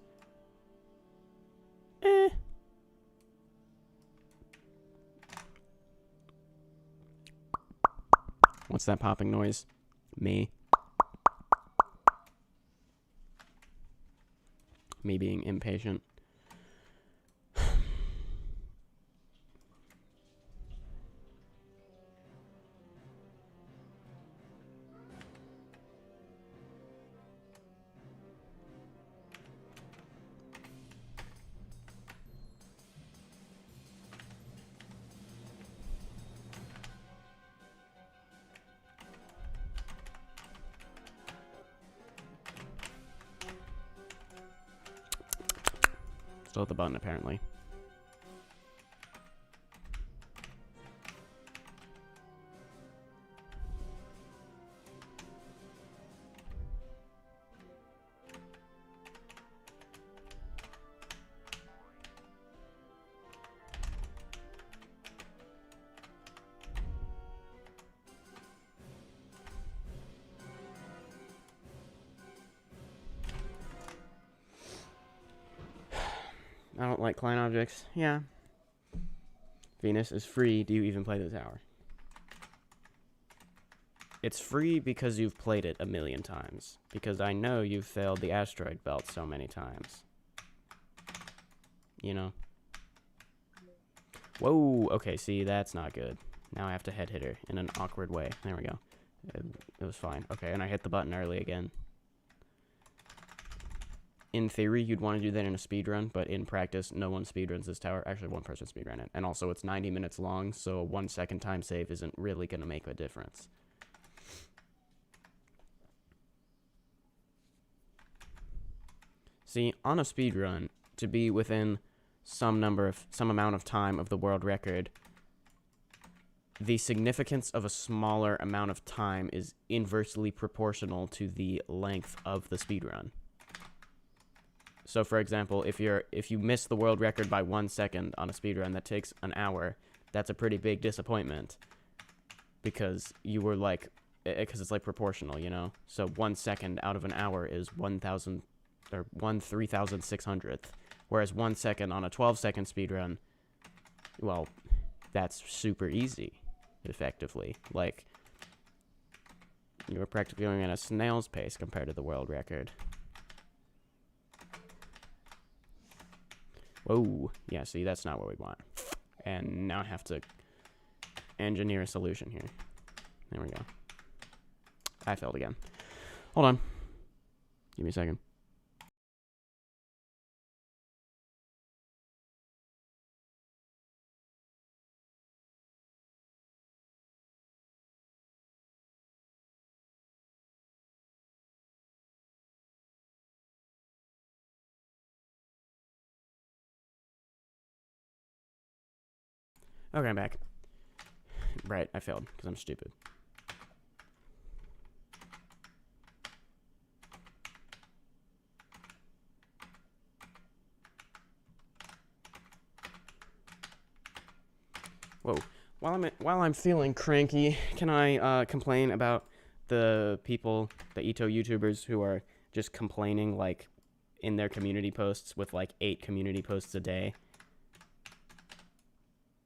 What's that popping noise? Me. Me being impatient. Still at the button, apparently. I don't like client objects. Yeah. Venus is free. Do you even play the tower? It's free because you've played it a million times. Because I know you've failed the asteroid belt so many times. You know? Whoa. Okay, see, that's not good. Now I have to head hit her in an awkward way. There we go. It was fine. Okay, and I hit the button early again. In theory, you'd want to do that in a speedrun, but in practice, no one speedruns this tower. Actually, one person speedrun it. And also, it's 90 minutes long, so a 1 second time save isn't really going to make a difference. See, on a speedrun, to be within some amount of time of the world record, the significance of a smaller amount of time is inversely proportional to the length of the speedrun. So, for example, if you miss the world record by 1 second on a speedrun that takes an hour, that's a pretty big disappointment. Because you were, like, because it's like proportional, you know. So 1 second out of an hour is 1,000 or 1/3600th, whereas 1 second on a 12-second speedrun, well, that's super easy, effectively. Like, you're practically going at a snail's pace compared to the world record. Whoa, yeah, see, that's not what we want. And now I have to engineer a solution here. There we go. I failed again. Hold on. Give me a second. Okay, I'm back. Right, I failed because I'm stupid. Whoa. While I'm feeling cranky, can I complain about the people, the SMToH YouTubers who are just complaining like in their community posts with like 8 community posts a day?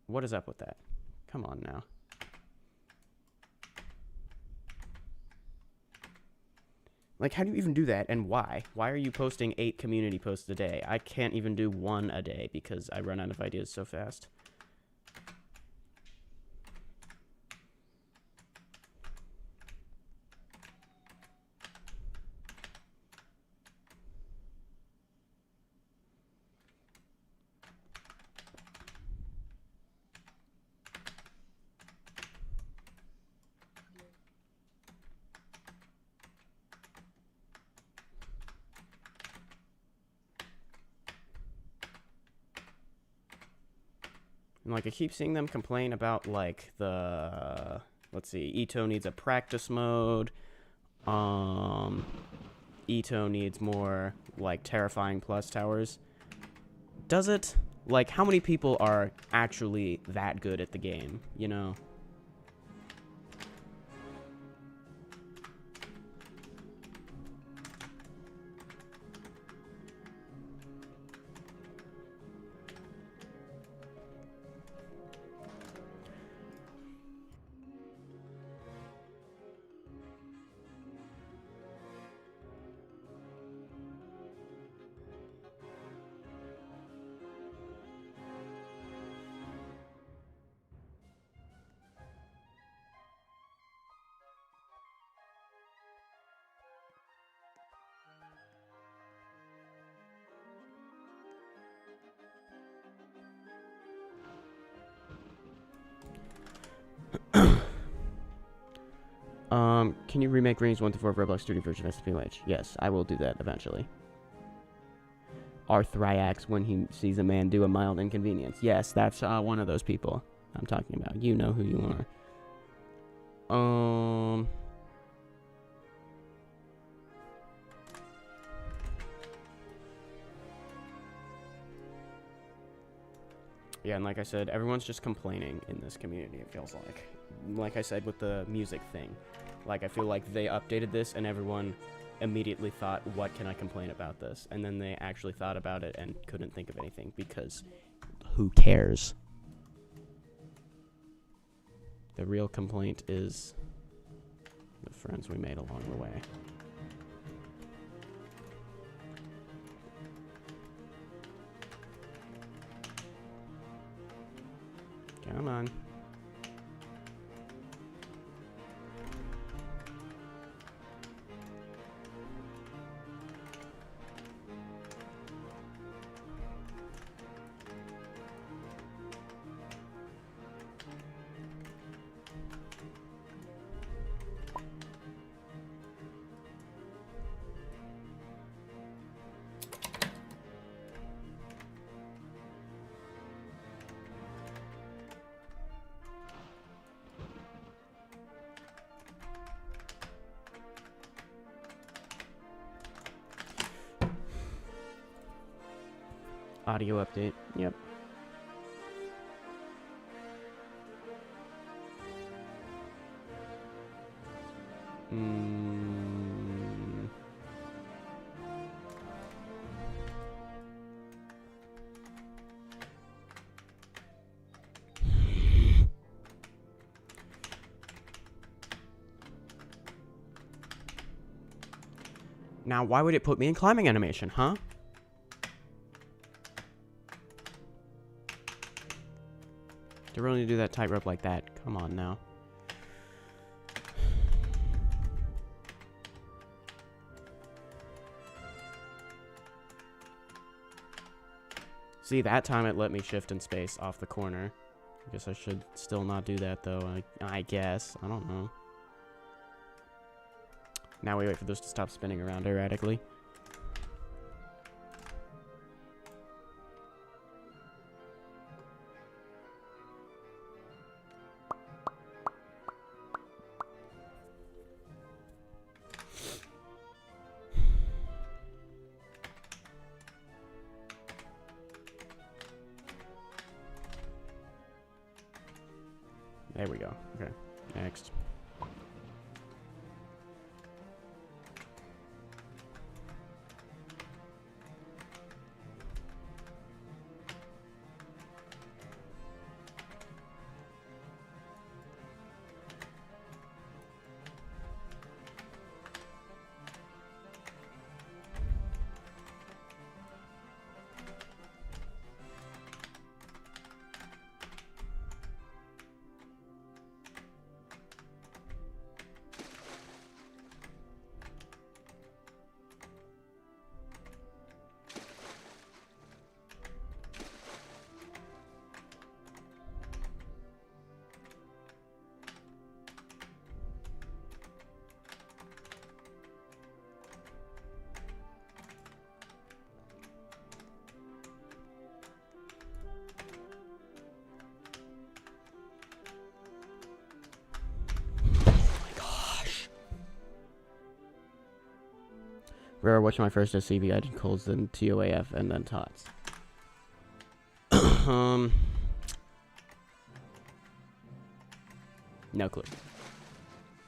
What is up with that? Come on now. Like, how do you even do that, and why? Why are you posting 8 community posts a day? I can't even do 1 a day because I run out of ideas so fast. And, like, I keep seeing them complain about, like, the... Let's see. SMToH needs a practice mode. SMToH needs more, like, terrifying plus towers. Does it? Like, how many people are actually that good at the game, you know? Can you remake Rings 1 to 4 of Roblox Studio version of SMToH? Yes, I will do that eventually. Arthriax when he sees a man do a mild inconvenience. Yes, that's one of those people I'm talking about. You know who you are. Yeah, and like I said, everyone's just complaining in this community, it feels like. Like I said with the music thing. Like, I feel like they updated this and everyone immediately thought, what can I complain about this? And then they actually thought about it and couldn't think of anything because who cares? The real complaint is the friends we made along the way. Come on. Audio update. Yep. Now, why would it put me in climbing animation, huh? To really do that tightrope like that. Come on now. See, that time it let me shift in space off the corner. I guess I should still not do that, though. I guess. I don't know. Now we wait for those to stop spinning around erratically. There we go. Okay, next. Roro, what's my first SCV? I did Coles, then TOAF, and then TOTS. No clue.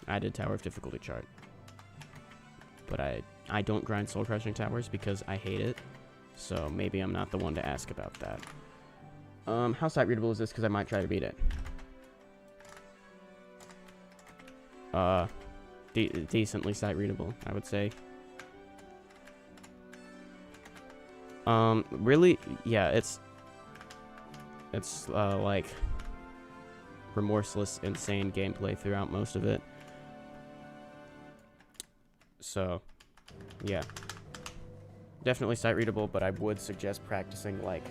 I did Tower of Difficulty chart. But I don't grind soul crushing towers because I hate it. So maybe I'm not the one to ask about that. How sight readable is this? Because I might try to beat it. Decently sight readable, I would say. Really, yeah, it's like remorseless, insane gameplay throughout most of it. So, yeah. Definitely sight readable, but I would suggest practicing like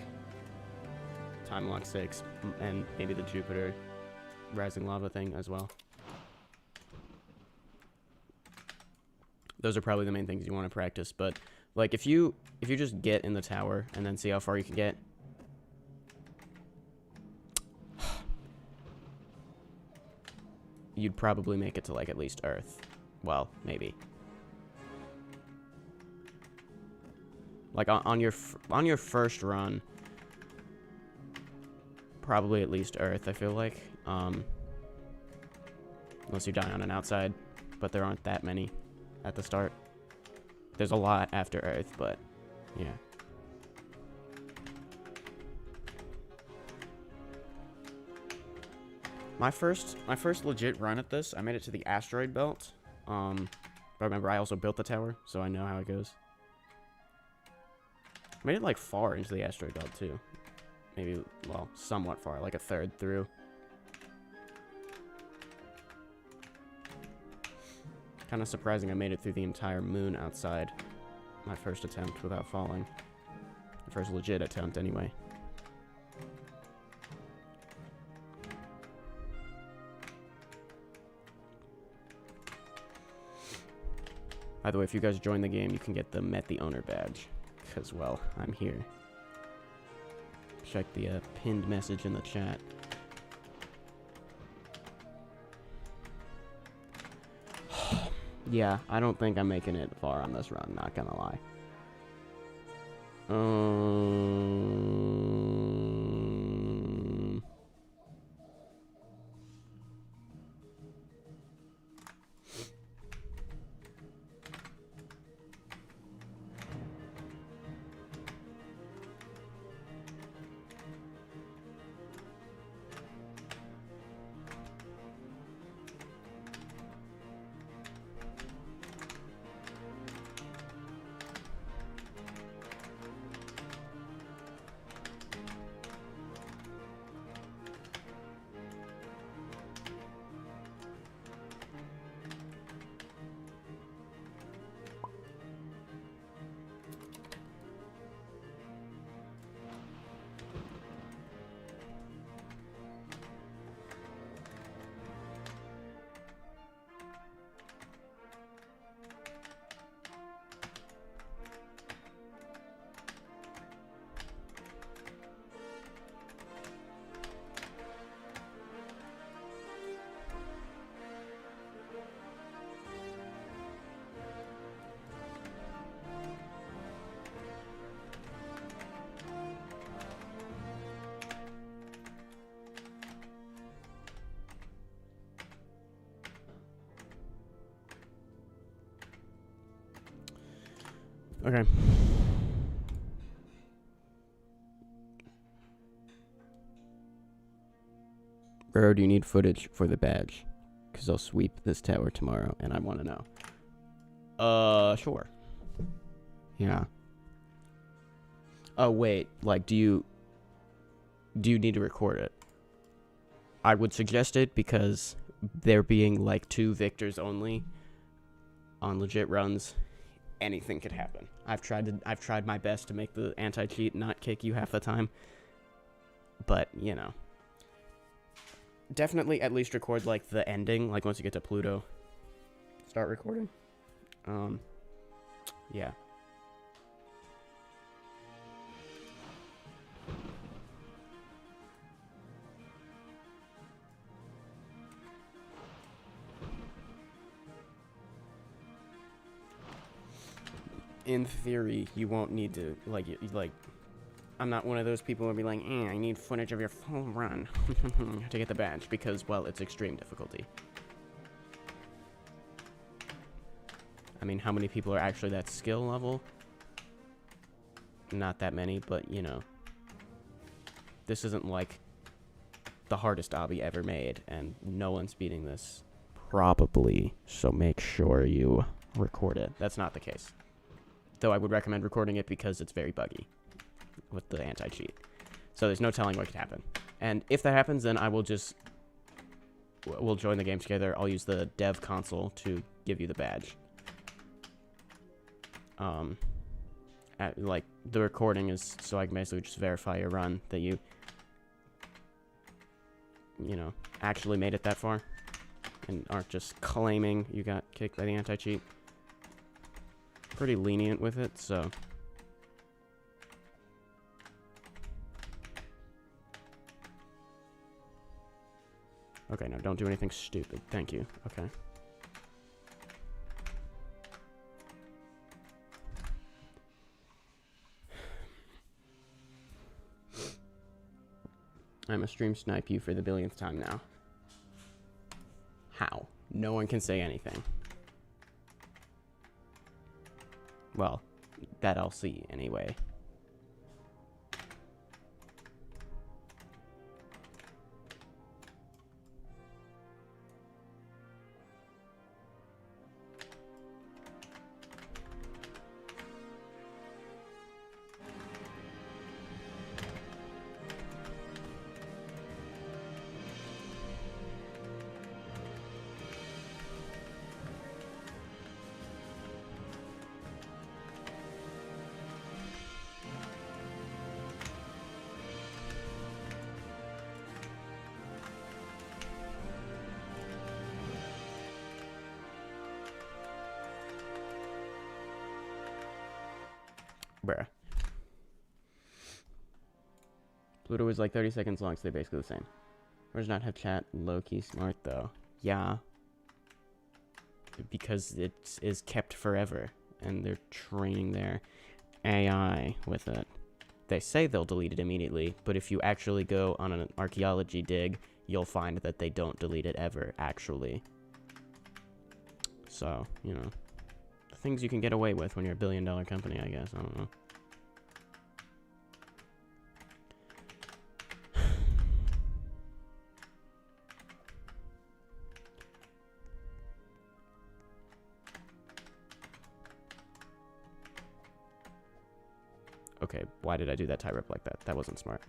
Time Lock 6 and maybe the Jupiter Rising Lava thing as well. Those are probably the main things you want to practice, but like if you just get in the tower and then see how far you can get, you'd probably make it to like at least Earth. Well, maybe. Like on your first run, probably at least Earth, I feel like. Unless you die on an outside, but there aren't that many at the start. There's a lot after Earth, but yeah. My first legit run at this, I made it to the asteroid belt. But remember, I also built the tower, so I know how it goes. I made it like far into the asteroid belt too. Maybe, well, somewhat far, like a third through. Kind of surprising I made it through the entire moon outside my first attempt without falling. The first legit attempt, anyway. By the way, if you guys join the game, you can get the Met the Owner badge. Because, well, I'm here. Check the pinned message in the chat. Yeah, I don't think I'm making it far on this run, not gonna lie. Okay. Roro, do you need footage for the badge? Because I'll sweep this tower tomorrow, and I want to know. Sure. Yeah. Oh, wait. Like, do you need to record it? I would suggest it because there being, like, 2 victors only on legit runs, anything could happen. I've tried my best to make the anti-cheat not kick you half the time. But, you know. Definitely at least record, like, the ending, like, once you get to Pluto. Start recording. Yeah. In theory, you won't need to, like, I'm not one of those people who will be like, I need footage of your full run to get the badge, because, well, it's extreme difficulty. I mean, how many people are actually that skill level? Not that many, but, you know. This isn't, like, the hardest obby ever made, and no one's beating this. Probably, so make sure you record it. That's not the case. Though I would recommend recording it because it's very buggy with the anti-cheat. So there's no telling what could happen. And if that happens, then we'll join the game together. I'll use the dev console to give you the badge. Like, the recording is so I can basically just verify your run that you know, actually made it that far and aren't just claiming you got kicked by the anti-cheat. Pretty lenient with it, so. Okay, no, don't do anything stupid. Thank you. Okay. I'm a stream snipe you for the billionth time now. How? No one can say anything. Well, that I'll see anyway. Bruh. Pluto is like 30 seconds long, so they're basically the same. Or does not have chat. Low-key smart, though. Yeah. Because it is kept forever, and they're training their AI with it. They say they'll delete it immediately, but if you actually go on an archaeology dig, you'll find that they don't delete it ever, actually. So, you know. Things you can get away with when you're a billion-dollar company, I guess. I don't know. Okay, why did I do that tie rip like that? That wasn't smart.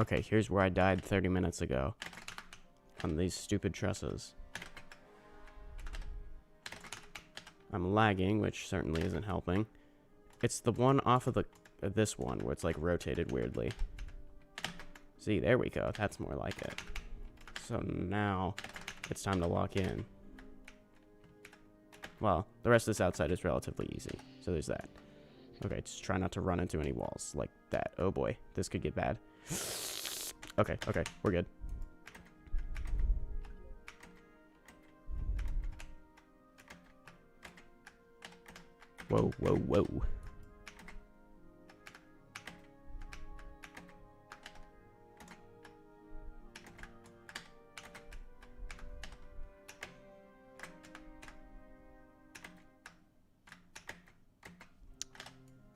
Okay, here's where I died 30 minutes ago. On these stupid trusses. I'm lagging, which certainly isn't helping. It's the one off of this one where it's like rotated weirdly. See, there we go. That's more like it. So now it's time to lock in. Well, the rest of this outside is relatively easy. So there's that. Okay, just try not to run into any walls like that. Oh boy, this could get bad. Okay, we're good. Whoa, whoa, whoa.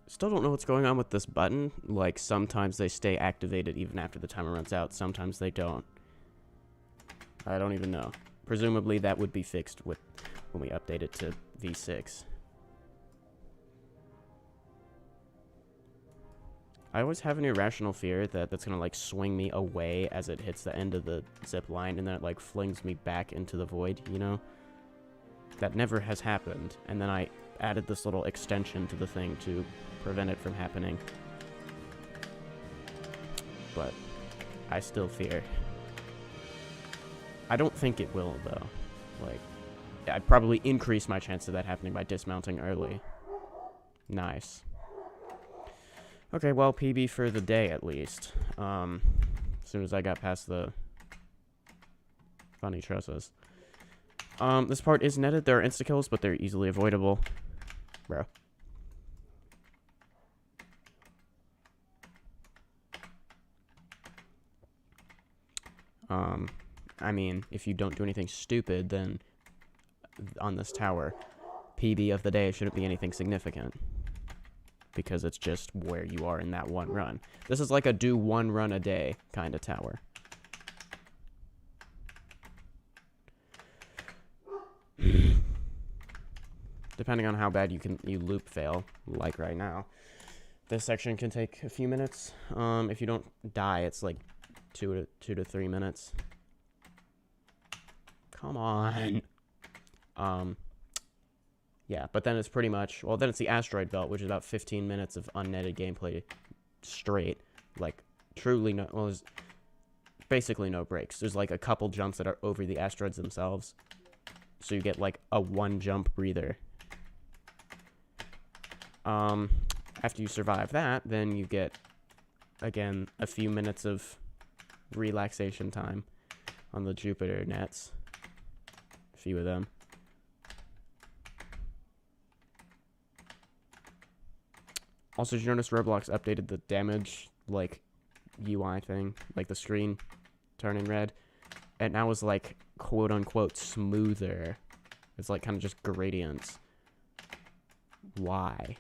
Still don't know what's going on with this button. Like, sometimes they stay activated even after the timer runs out. Sometimes they don't. I don't even know. Presumably that would be fixed with when we update it to V6. I always have an irrational fear that that's gonna like swing me away as it hits the end of the zip line, and then it like flings me back into the void, you know? That never has happened, and then I added this little extension to the thing to prevent it from happening. But I still fear. I don't think it will, though. Like, I'd probably increase my chance of that happening by dismounting early. Nice. Okay, well, PB for the day, at least. As soon as I got past the funny trusses. This part is netted. There are insta-kills, but they're easily avoidable. Bro. I mean, if you don't do anything stupid, then on this tower, PB of the day shouldn't be anything significant. Because it's just where you are in that one run. This is like a do one run a day kind of tower. Depending on how bad you loop fail, like right now. This section can take a few minutes. If you don't die, it's like 2 to 3 minutes. Come on. Yeah, but then it's pretty much, well, then it's the asteroid belt, which is about 15 minutes of unnetted gameplay straight. Like, truly no, well, there's basically no breaks. There's like a couple jumps that are over the asteroids themselves. So you get like a 1 jump breather. After you survive that, then you get, again, a few minutes of relaxation time on the Jupiter nets. A few of them. Also, did you notice Roblox updated the damage, like, UI thing? Like, the screen turning red? And now is, like, quote-unquote smoother. It's, like, kind of just gradients. Why?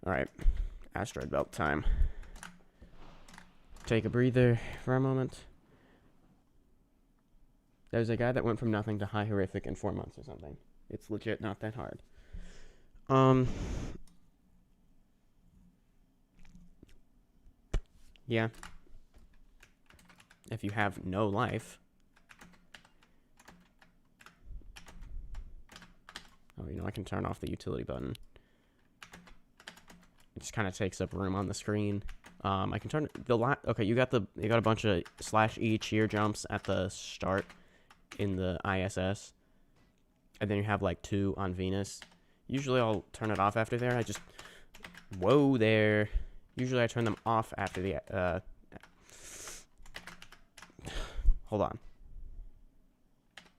Alright, asteroid belt time. Take a breather for a moment. There's a guy that went from nothing to high horrific in 4 months or something. It's legit not that hard. Yeah. If you have no life. Oh, you know, I can turn off the utility button. It just kind of takes up room on the screen. I can turn okay, you got a bunch of /E cheer jumps at the start in the ISS, and then you have like 2 on Venus. Usually I'll turn it off after there. Whoa there. Usually I turn them off after the hold on.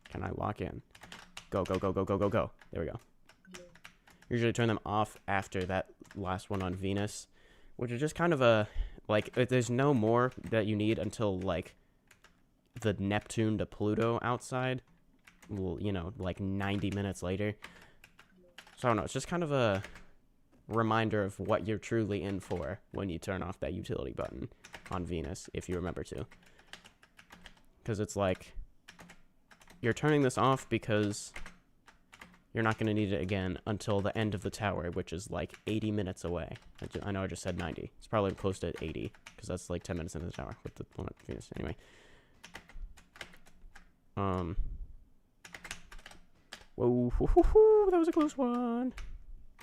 Can I lock in? Go, go, go, go, go, go, go. There we go. Usually turn them off after that last one on Venus, which is just kind of a Like, there's no more that you need until, like, the Neptune to Pluto outside. Well, you know, like 90 minutes later. So I don't know, it's just kind of a reminder of what you're truly in for when you turn off that utility button on Venus, if you remember to. Because it's like, you're turning this off because you're not going to need it again until the end of the tower, which is like 80 minutes away. I know I just said 90. It's probably close to 80, because that's like 10 minutes into the tower with the one at Venus. Anyway. Whoa, that was a close one.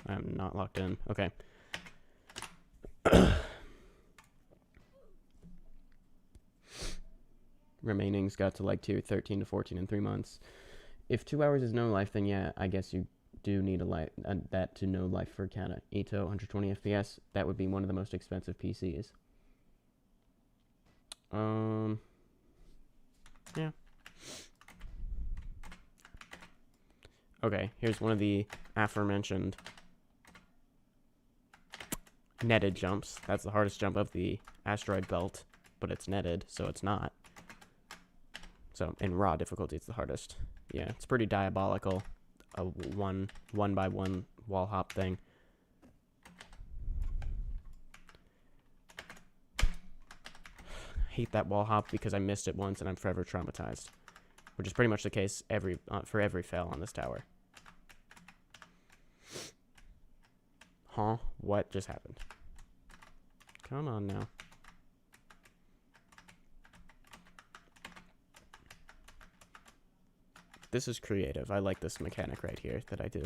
I'm not locked in. Okay. Remaining's got to like tier 13 to 14 in 3 months. If 2 hours is no life, then yeah, I guess you do need a life that to no life for Kata. Ito, 120 FPS. That would be one of the most expensive PCs. Yeah. Okay, here's one of the aforementioned netted jumps. That's the hardest jump of the asteroid belt, but it's netted, so it's not. So in raw difficulty, it's the hardest. Yeah, it's pretty diabolical. A one by one wall hop thing. Hate that wall hop because I missed it once and I'm forever traumatized, which is pretty much the case for every fail on this tower. Huh? What just happened? Come on now. This is creative. I like this mechanic right here that I do.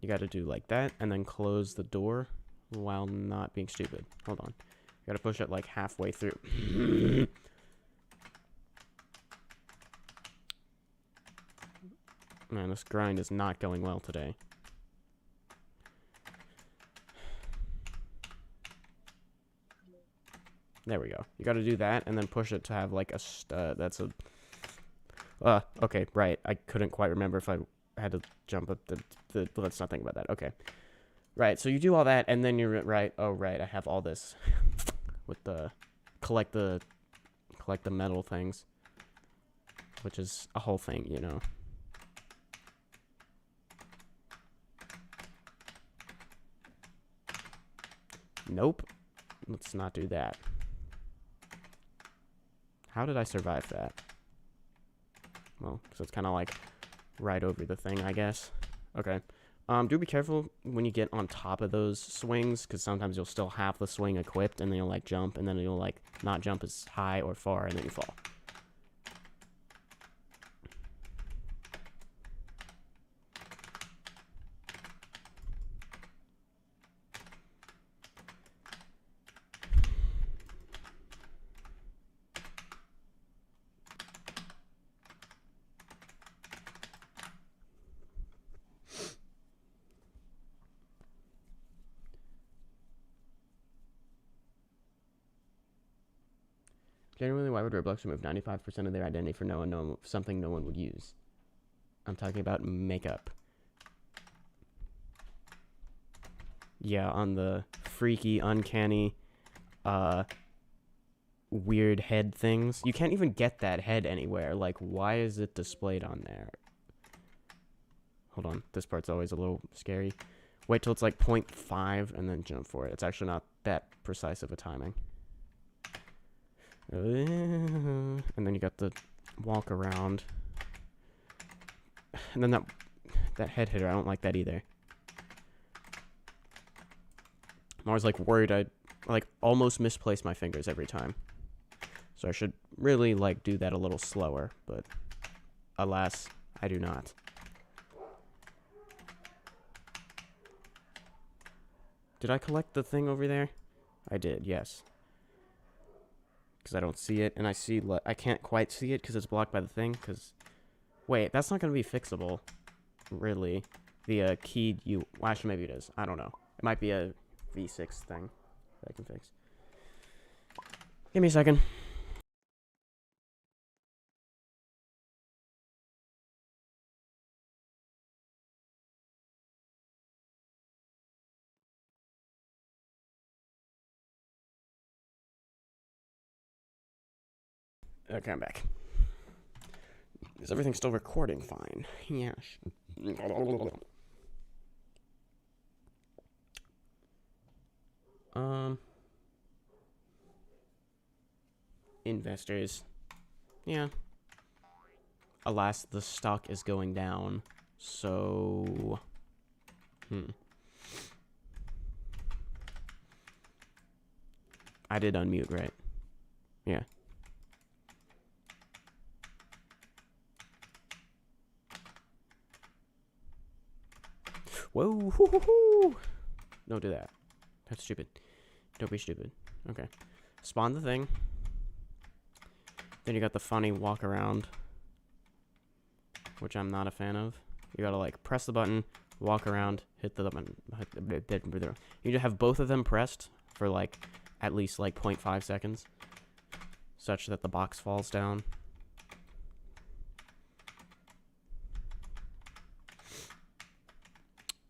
You gotta do like that, and then close the door while not being stupid. Hold on. You gotta push it like halfway through. Man, this grind is not going well today. There we go. You gotta do that, and then push it to have like a that's a... okay, right. I couldn't quite remember if I had to jump up let's not think about that. Okay. Right, so you do all that, and then you're right. Oh, right, I have all this with the collect the metal things, which is a whole thing, you know. Nope. Let's not do that. How did I survive that? Well, so it's kind of like right over the thing, I guess. Okay. Do be careful when you get on top of those swings, because sometimes you'll still have the swing equipped, and then you'll like jump, and then you'll like not jump as high or far, and then you fall. Generally, why would Roblox remove 95% of their identity for something no one would use? I'm talking about makeup. Yeah, on the freaky, uncanny, weird head things. You can't even get that head anywhere. Like, why is it displayed on there? Hold on, this part's always a little scary. Wait till it's like 0.5 and then jump for it. It's actually not that precise of a timing. And then you got the walk around. And then that head hitter, I don't like that either. I'm always like worried I like almost misplace my fingers every time. So I should really like do that a little slower, but alas, I do not. Did I collect the thing over there? I did, yes. Because I don't see it, and I can't quite see it because it's blocked by the thing, because... Wait, that's not going to be fixable, really. The keyed well, actually, maybe it is. I don't know. It might be a V6 thing that I can fix. Give me a second. Okay, I'm back. Is everything still recording fine? Yes. Investors. Yeah. Alas, the stock is going down. So... I did unmute, right? Yeah. Whoa! Hoo, hoo, hoo. Don't do that. That's stupid. Don't be stupid. Okay. Spawn the thing. Then you got the funny walk around, which I'm not a fan of. You gotta like press the button, walk around, hit the button. You just have both of them pressed for like at least like 0.5 seconds, such that the box falls down.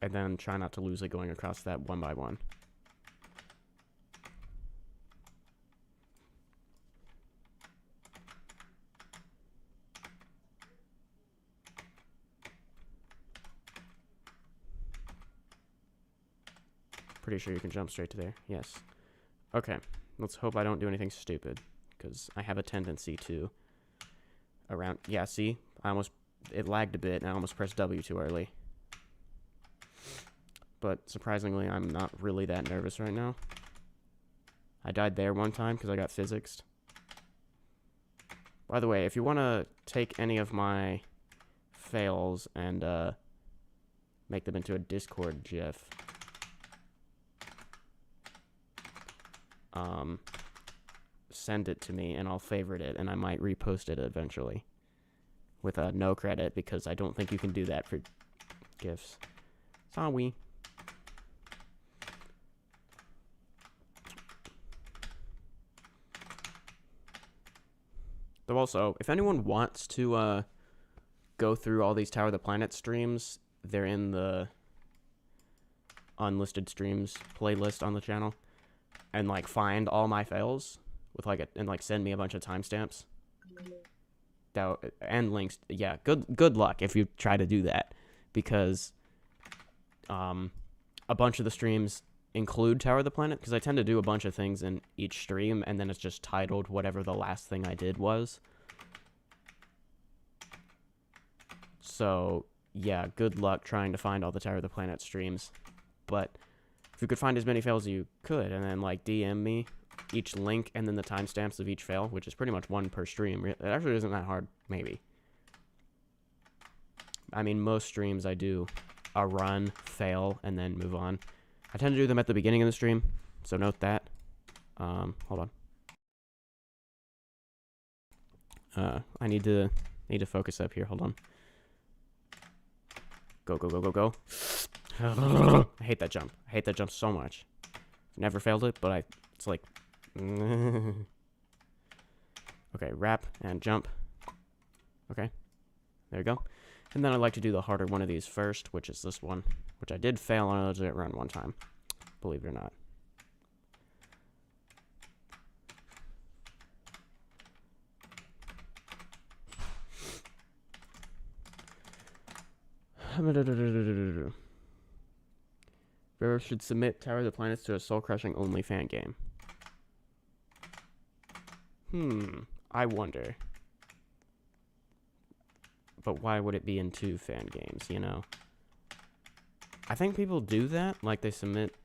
And then try not to lose it going across that one by one. Pretty sure you can jump straight to there. Yes. Okay. Let's hope I don't do anything stupid, because I have a tendency to around... Yeah, see? It lagged a bit, and I almost pressed W too early. But surprisingly, I'm not really that nervous right now. I died there one time because I got physicsed. By the way, if you want to take any of my fails and make them into a Discord GIF, send it to me and I'll favorite it, and I might repost it eventually with no credit, because I don't think you can do that for GIFs. Sorry. So also, if anyone wants to go through all these Tower of the Planet streams, they're in the unlisted streams playlist on the channel, and like find all my fails with like and like send me a bunch of timestamps. And links. Yeah, good luck if you try to do that, because a bunch of the streams include Tower of the Planet, because I tend to do a bunch of things in each stream, and then it's just titled whatever the last thing I did was. So, yeah, good luck trying to find all the Tower of the Planet streams. But if you could find as many fails as you could, and then, like, DM me each link and then the timestamps of each fail, which is pretty much one per stream. It actually isn't that hard, maybe. I mean, most streams I do a run, fail, and then move on. I tend to do them at the beginning of the stream, so note that. Hold on. I need to focus up here. Hold on. Go, go, go, go, go. I hate that jump. I hate that jump so much. Never failed it, but it's like... Okay, wrap and jump. Okay, there we go. And then I'd like to do the harder one of these first, which is this one, which I did fail on a legit run one time, believe it or not. Roro should submit Tower of the Planets to a soul-crushing only fan game. I wonder. But why would it be in 2 fan games, you know? I think people do that, like they submit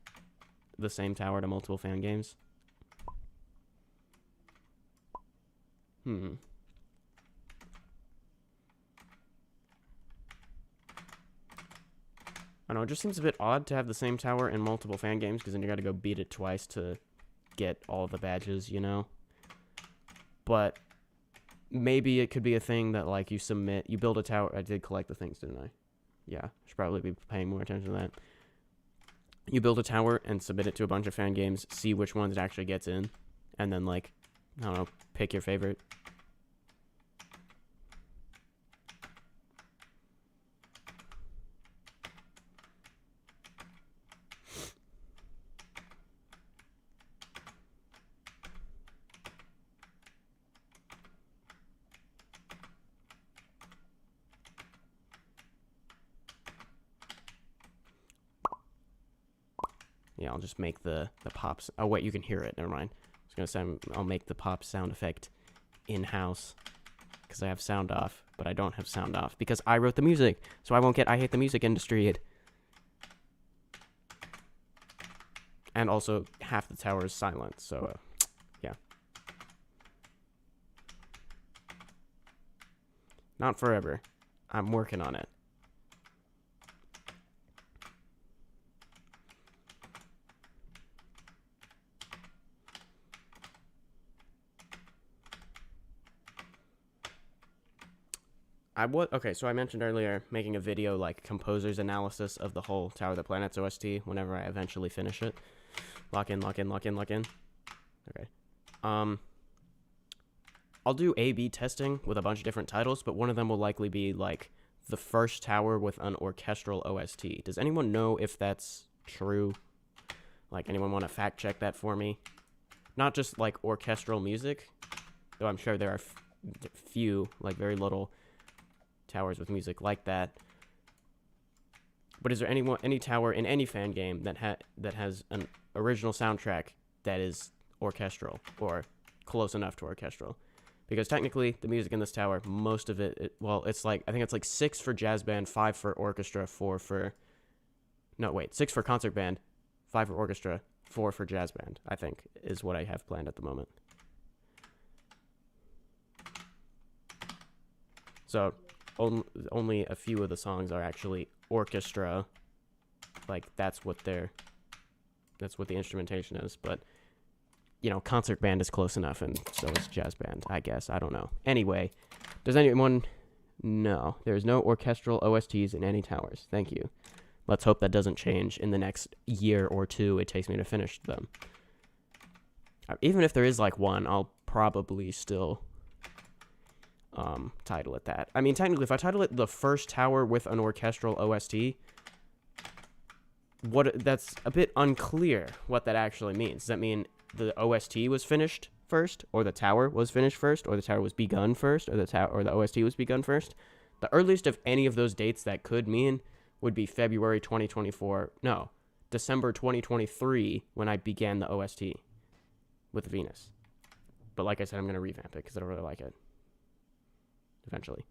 the same tower to multiple fan games. I don't know, it just seems a bit odd to have the same tower in multiple fan games, because then you gotta go beat it twice to get all the badges, you know? But maybe it could be a thing that, like, you build a tower. I did collect the things, didn't I? Yeah, should probably be paying more attention to that. You build a tower and submit it to a bunch of fan games, see which ones it actually gets in, and then, like, I don't know, pick your favorite. Yeah, I'll just make the pops. Oh, wait, you can hear it. Never mind. I was going to say I'll make the pop sound effect in-house because I have sound off, but I don't have sound off because I wrote the music, so I won't get I hate the music industry. And also, half the tower is silent, so, yeah. Not forever. I'm working on it. Okay, so I mentioned earlier making a video, like, composer's analysis of the whole Tower of the Planets OST whenever I eventually finish it. Lock in. Okay. I'll do A/B testing with a bunch of different titles, but one of them will likely be, like, the first tower with an orchestral OST. Does anyone know if that's true? Like, anyone want to fact check that for me? Not just, like, orchestral music, though I'm sure there are few, like, very little towers with music like that. But is there any tower in any fan game that has an original soundtrack that is orchestral or close enough to orchestral? Because technically, the music in this tower, most of it, it's like, I think it's like 6 for jazz band, 5 for orchestra, 6 for concert band, 5 for orchestra, 4 for jazz band, I think, is what I have planned at the moment. So, only a few of the songs are actually orchestra. Like, that's what the instrumentation is. But, you know, concert band is close enough, and so is jazz band, I guess. I don't know. Anyway, does anyone... No, there's no orchestral OSTs in any towers. Thank you. Let's hope that doesn't change in the next year or two it takes me to finish them. Even if there is, like, one, I'll probably still... title it that. I mean, technically, if I title it the first tower with an orchestral OST, that's a bit unclear what that actually means. Does that mean the OST was finished first, or the tower was finished first, or the tower was begun first, or the OST was begun first? The earliest of any of those dates that could mean would be February 2024. No, December 2023 when I began the OST with Venus. But like I said, I'm going to revamp it because I don't really like it. Eventually.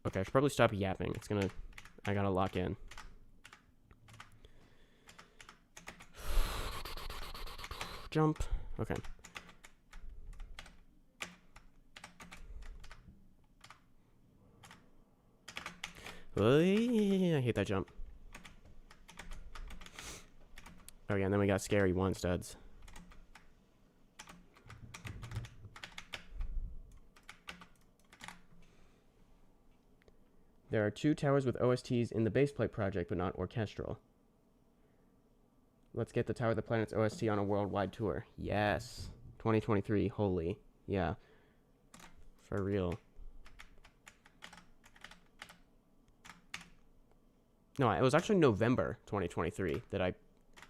Okay, I should probably stop yapping. I gotta lock in. Jump. Okay. I hate that jump. Oh yeah, and then we got scary one studs. There are 2 towers with OSTs in the baseplate project, but not orchestral. Let's get the Tower of the Planets OST on a worldwide tour. Yes. 2023. Holy. Yeah. For real. No, it was actually November 2023 that I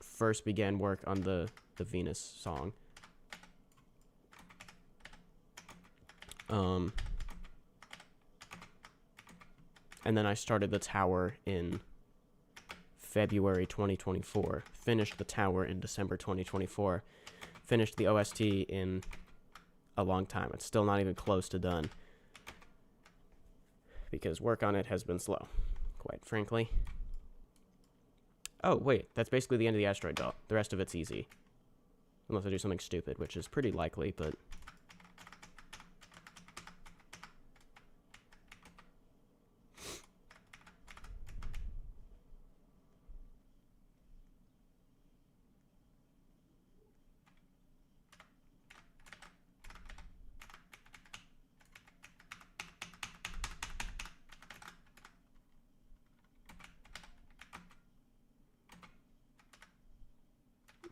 first began work on the Venus song. And then I started the tower in February 2024. Finished the tower in December 2024. Finished the OST in a long time. It's still not even close to done. Because work on it has been slow, quite frankly. Oh, wait. That's basically the end of the asteroid belt. The rest of it's easy. Unless I do something stupid, which is pretty likely, but...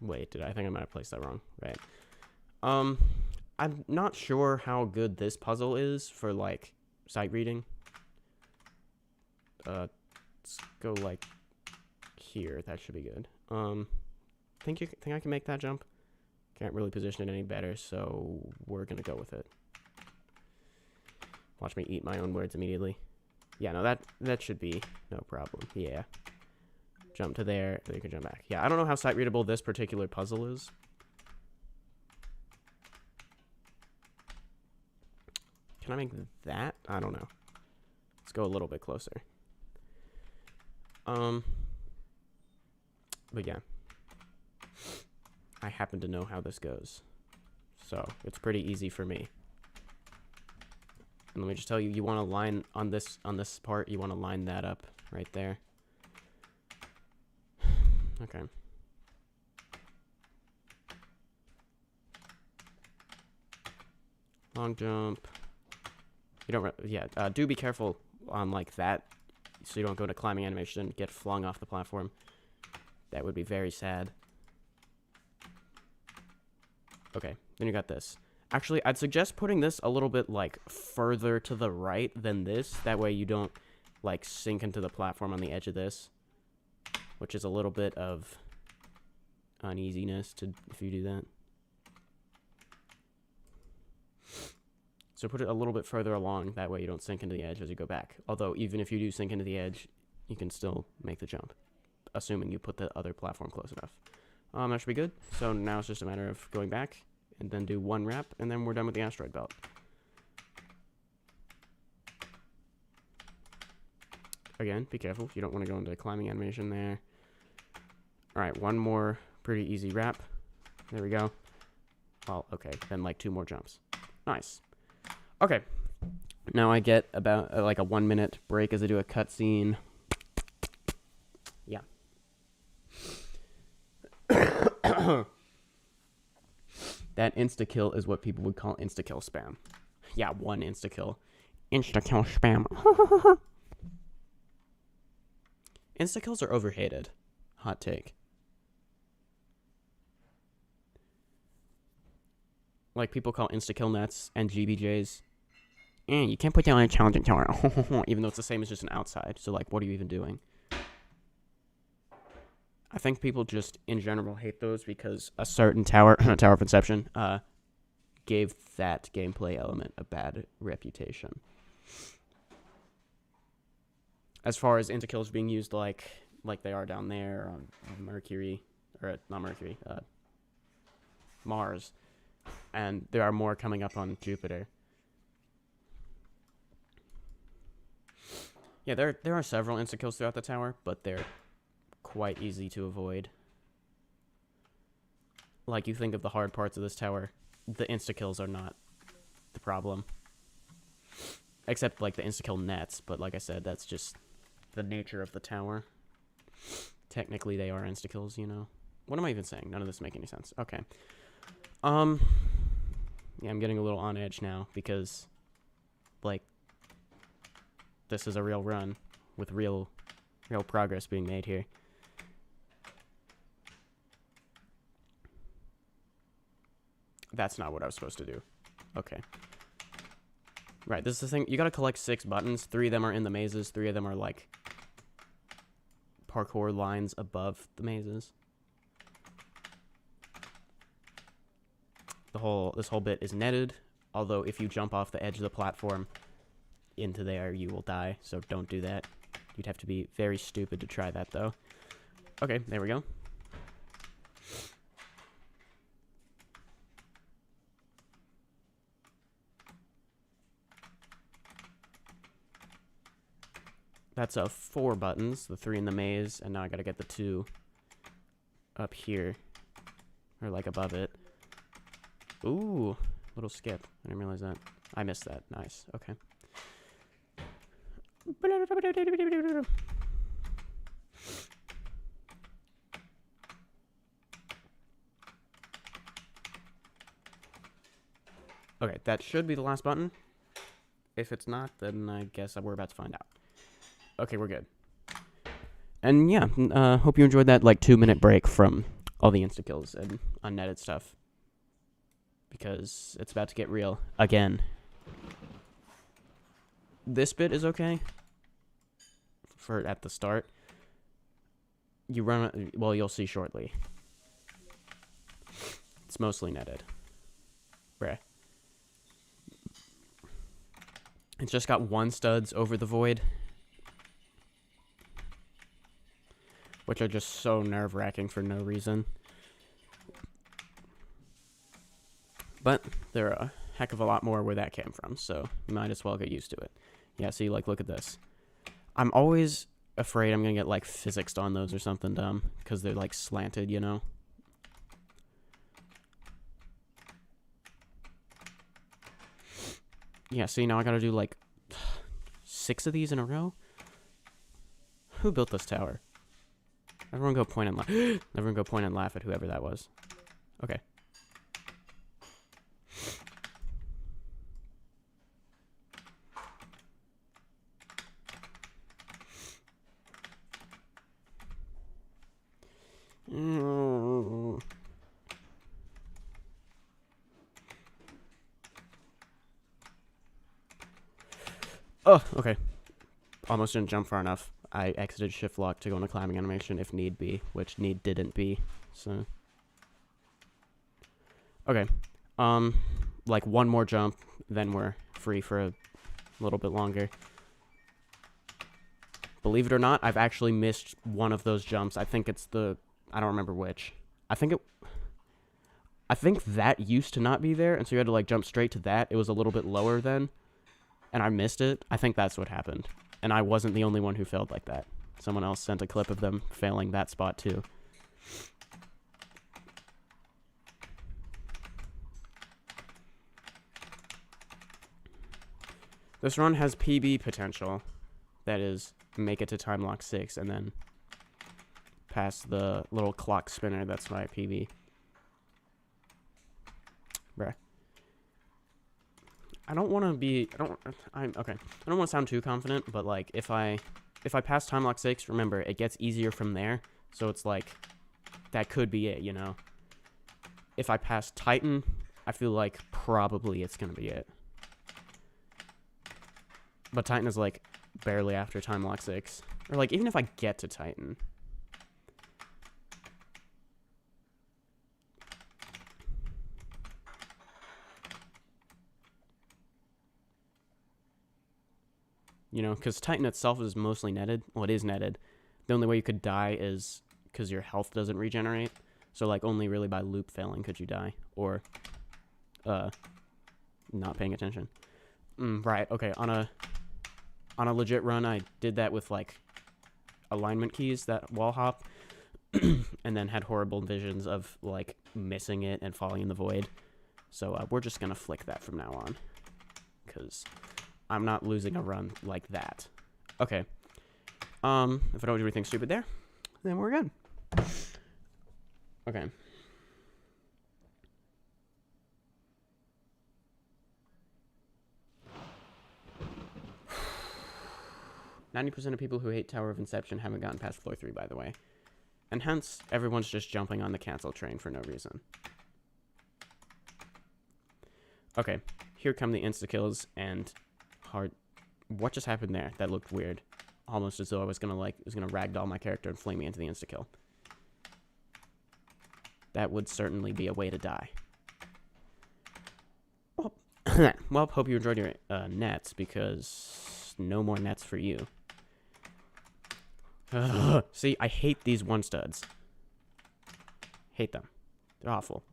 Wait, I think I might have placed that wrong. Right. I'm not sure how good this puzzle is for, like, sight reading. Let's go, like, here. That should be good. Think I can make that jump? Can't really position it any better, so we're gonna go with it. Watch me eat my own words immediately. Yeah, no, that should be no problem. Yeah. jump to there, then you can jump back. Yeah, I don't know how sight readable this particular puzzle is. Can I make that? I don't know. Let's go a little bit closer. But yeah. I happen to know how this goes. So, it's pretty easy for me. And let me just tell you, you want to line on this part, you want to line that up right there. Okay. Long jump. You don't, yeah, do be careful on like that, so you don't go into climbing animation and get flung off the platform. That would be very sad. Okay, then you got this. Actually, I'd suggest putting this a little bit like further to the right than this. That way you don't like sink into the platform on the edge of this, which is a little bit of uneasiness to if you do that. So put it a little bit further along, that way you don't sink into the edge as you go back. Although, even if you do sink into the edge, you can still make the jump, assuming you put the other platform close enough. That should be good. So now it's just a matter of going back, and then do one wrap, and then we're done with the asteroid belt. Again, be careful. You don't want to go into climbing animation there. Alright, one more pretty easy wrap. There we go. Well, okay, then like 2 more jumps. Nice. Okay, now I get about like a 1 minute break as I do a cutscene. Yeah. That insta-kill is what people would call insta-kill spam. Yeah, 1 insta-kill. Insta-kill spam. Insta-kills are overhated. Hot take. Like, people call insta-kill nets and GBJs. You can't put down a challenging tower. Even though it's the same as just an outside. So, like, what are you even doing? I think people just, in general, hate those because a certain tower, Tower of Inception, gave that gameplay element a bad reputation. As far as insta-kills being used like they are down there on Mercury, or not Mercury, Mars. And there are more coming up on Jupiter. Yeah, there are several insta-kills throughout the tower, but they're quite easy to avoid. Like, you think of the hard parts of this tower, the insta-kills are not the problem. Except, like, the insta-kill nets, but like I said, that's just the nature of the tower. Technically, they are insta-kills, you know? What am I even saying? None of this make any sense. Okay. Yeah, I'm getting a little on edge now because, like, this is a real run with real progress being made here. That's not what I was supposed to do. Okay. Right, this is the thing. You gotta collect 6 buttons. 3 of them are in the mazes. 3 of them are, like, parkour lines above the mazes. This whole bit is netted, although if you jump off the edge of the platform into there, you will die, so don't do that. You'd have to be very stupid to try that, though. Okay, there we go. That's 4 buttons, the 3 in the maze, and now I gotta get the 2 up here, or like above it. Ooh, little skip. I didn't realize that. I missed that. Nice. Okay. Okay, that should be the last button. If it's not, then I guess we're about to find out. Okay, we're good. And yeah, hope you enjoyed that, like, 2-minute break from all the insta-kills and unnetted stuff. Because it's about to get real again. This bit is okay. For at the start. You run, well, you'll see shortly. It's mostly netted. Bruh. It's just got 1 studs over the void. which are just so nerve-wracking for no reason. But there are a heck of a lot more where that came from, so you might as well get used to it. Yeah, see, like, look at this. I'm always afraid I'm gonna get, like, physicsed on those or something dumb, because they're, like, slanted, you know? Yeah, see, now I gotta do, like, 6 of these in a row? Who built this tower? Everyone go point and laugh. Everyone go point and laugh at whoever that was. Okay. Oh, okay. Almost didn't jump far enough. I exited shift lock to go into climbing animation if need be, which need didn't be, so. Okay. Like one more jump, then we're free for a little bit longer. Believe it or not, I've actually missed one of those jumps. I think it's the, I don't remember which. I think that used to not be there, and so you had to like jump straight to that. It was a little bit lower then, and I missed it. I think that's what happened. And I wasn't the only one who failed like that. Someone else sent a clip of them failing that spot too. This run has PB potential. That is, make it to time lock 6 and then pass the little clock spinner. That's my PB. Bruh. I don't want to be, I don't want to sound too confident, but like if I pass time lock 6, remember it gets easier from there. So it's like, that could be it, you know. If I pass Titan, I feel like probably it's going to be it. But Titan is like barely after time lock 6. Or like even if I get to Titan. You know, because Titan itself is mostly netted. Well, it is netted. The only way you could die is because your health doesn't regenerate. So, like, only really by loop failing could you die. Or, not paying attention. Right, okay. On a legit run, I did that with, like, alignment keys, that wall hop. And then had horrible visions of, like, missing it and falling in the void. So, we're just gonna flick that from now on. Because I'm not losing a run like that. Okay. If I don't do anything stupid there, then we're good. Okay. %90 of people who hate Tower of Inception haven't gotten past floor 3, by the way. And hence, everyone's just jumping on the cancel train for no reason. Okay. Here come the insta-kills and hard. What just happened there? That looked weird. Almost as though I was gonna ragdoll my character and flame me into the insta-kill. That would certainly be a way to die. Well, well, hope you enjoyed your nets, because no more nets for you. See, I hate these one studs. Hate them. They're awful.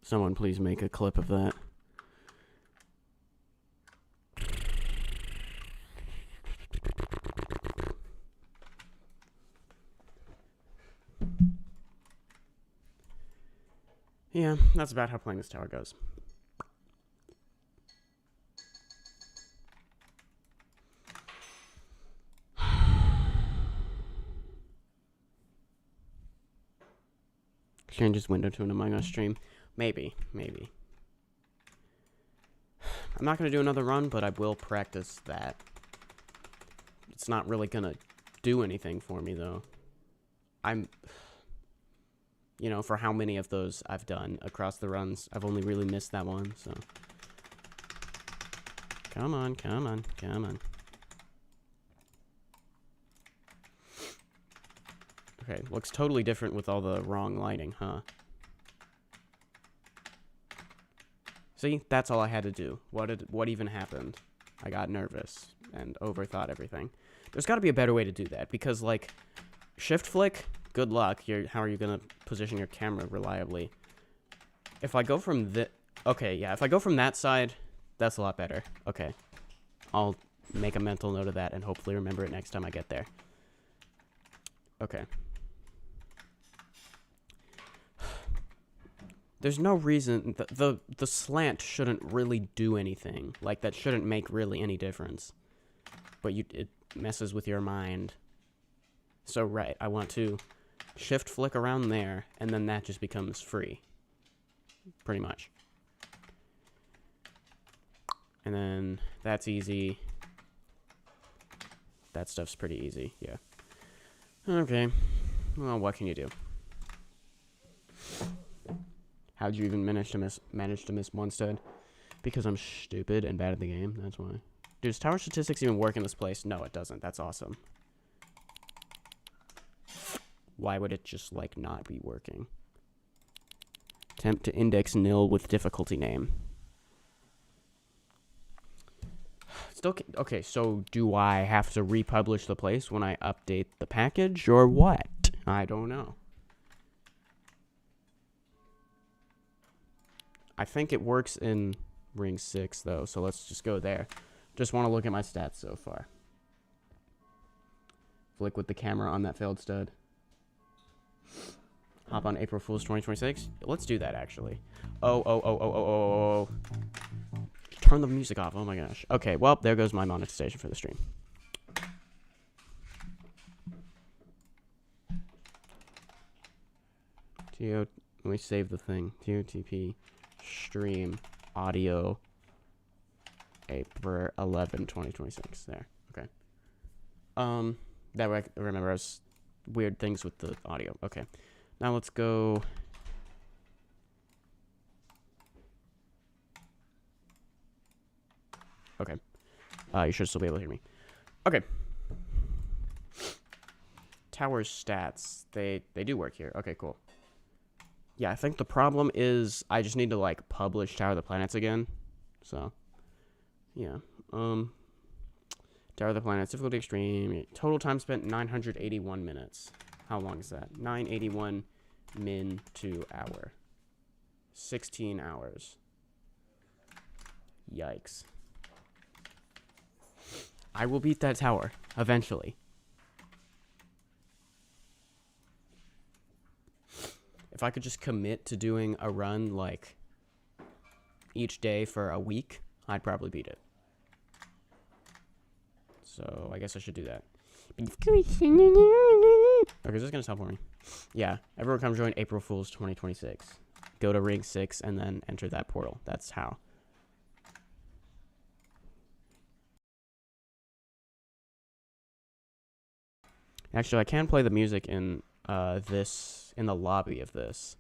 Someone please make a clip of that. Yeah, that's about how playing this tower goes. Change his window to an Among Us stream. Maybe. I'm not going to do another run, but I will practice that. It's not really going to do anything for me, though. You know, for how many of those I've done across the runs, I've only really missed that one, so. Come on. Okay, looks totally different with all the wrong lighting, huh? See, that's all I had to do. What even happened? I got nervous and overthought everything. There's got to be a better way to do that, because, like, shift flick, good luck. How are you going to position your camera reliably? If I go from okay, yeah, if I go from that side, that's a lot better. Okay. I'll make a mental note of that and hopefully remember it next time I get there. Okay. There's no reason the slant shouldn't really do anything. Like, that shouldn't make really any difference. But it messes with your mind. So right, I want to shift flick around there, and then that just becomes free. Pretty much. And then that's easy. That stuff's pretty easy, yeah. Okay. Well, what can you do? How'd you even manage to miss one stud? Because I'm stupid and bad at the game, that's why. Does tower statistics even work in this place? No, it doesn't. That's awesome. Why would it just, like, not be working? Attempt to index nil with difficulty name. Still, okay, so do I have to republish the place when I update the package, or what? I don't know. I think it works in Ring 6, though, so let's just go there. Just want to look at my stats so far. Flick with the camera on that failed stud. Hop on April Fool's 2026. Let's do that, actually. Oh. Turn the music off. Oh my gosh. Okay, well, there goes my monetization for the stream. Let me save the thing. TOTP stream audio April 11, 2026. There. Okay. That way I remember I was weird things with the audio. Okay. Now let's go. Okay. You should still be able to hear me. Okay. Tower stats. They do work here. Okay, cool. Yeah, I think the problem is I just need to, like, publish Tower of the Planets again. So, yeah. Tower of the Planets, difficulty extreme. Total time spent 981 minutes. How long is that? 981 min to hour. 16 hours. Yikes. I will beat that tower eventually. If I could just commit to doing a run, like, each day for a week, I'd probably beat it. So, I guess I should do that. Okay, is this gonna stop for me? Yeah, everyone come join April Fool's 2026. Go to Ring 6 and then enter that portal. That's how. Actually, I can play the music in in the lobby of this,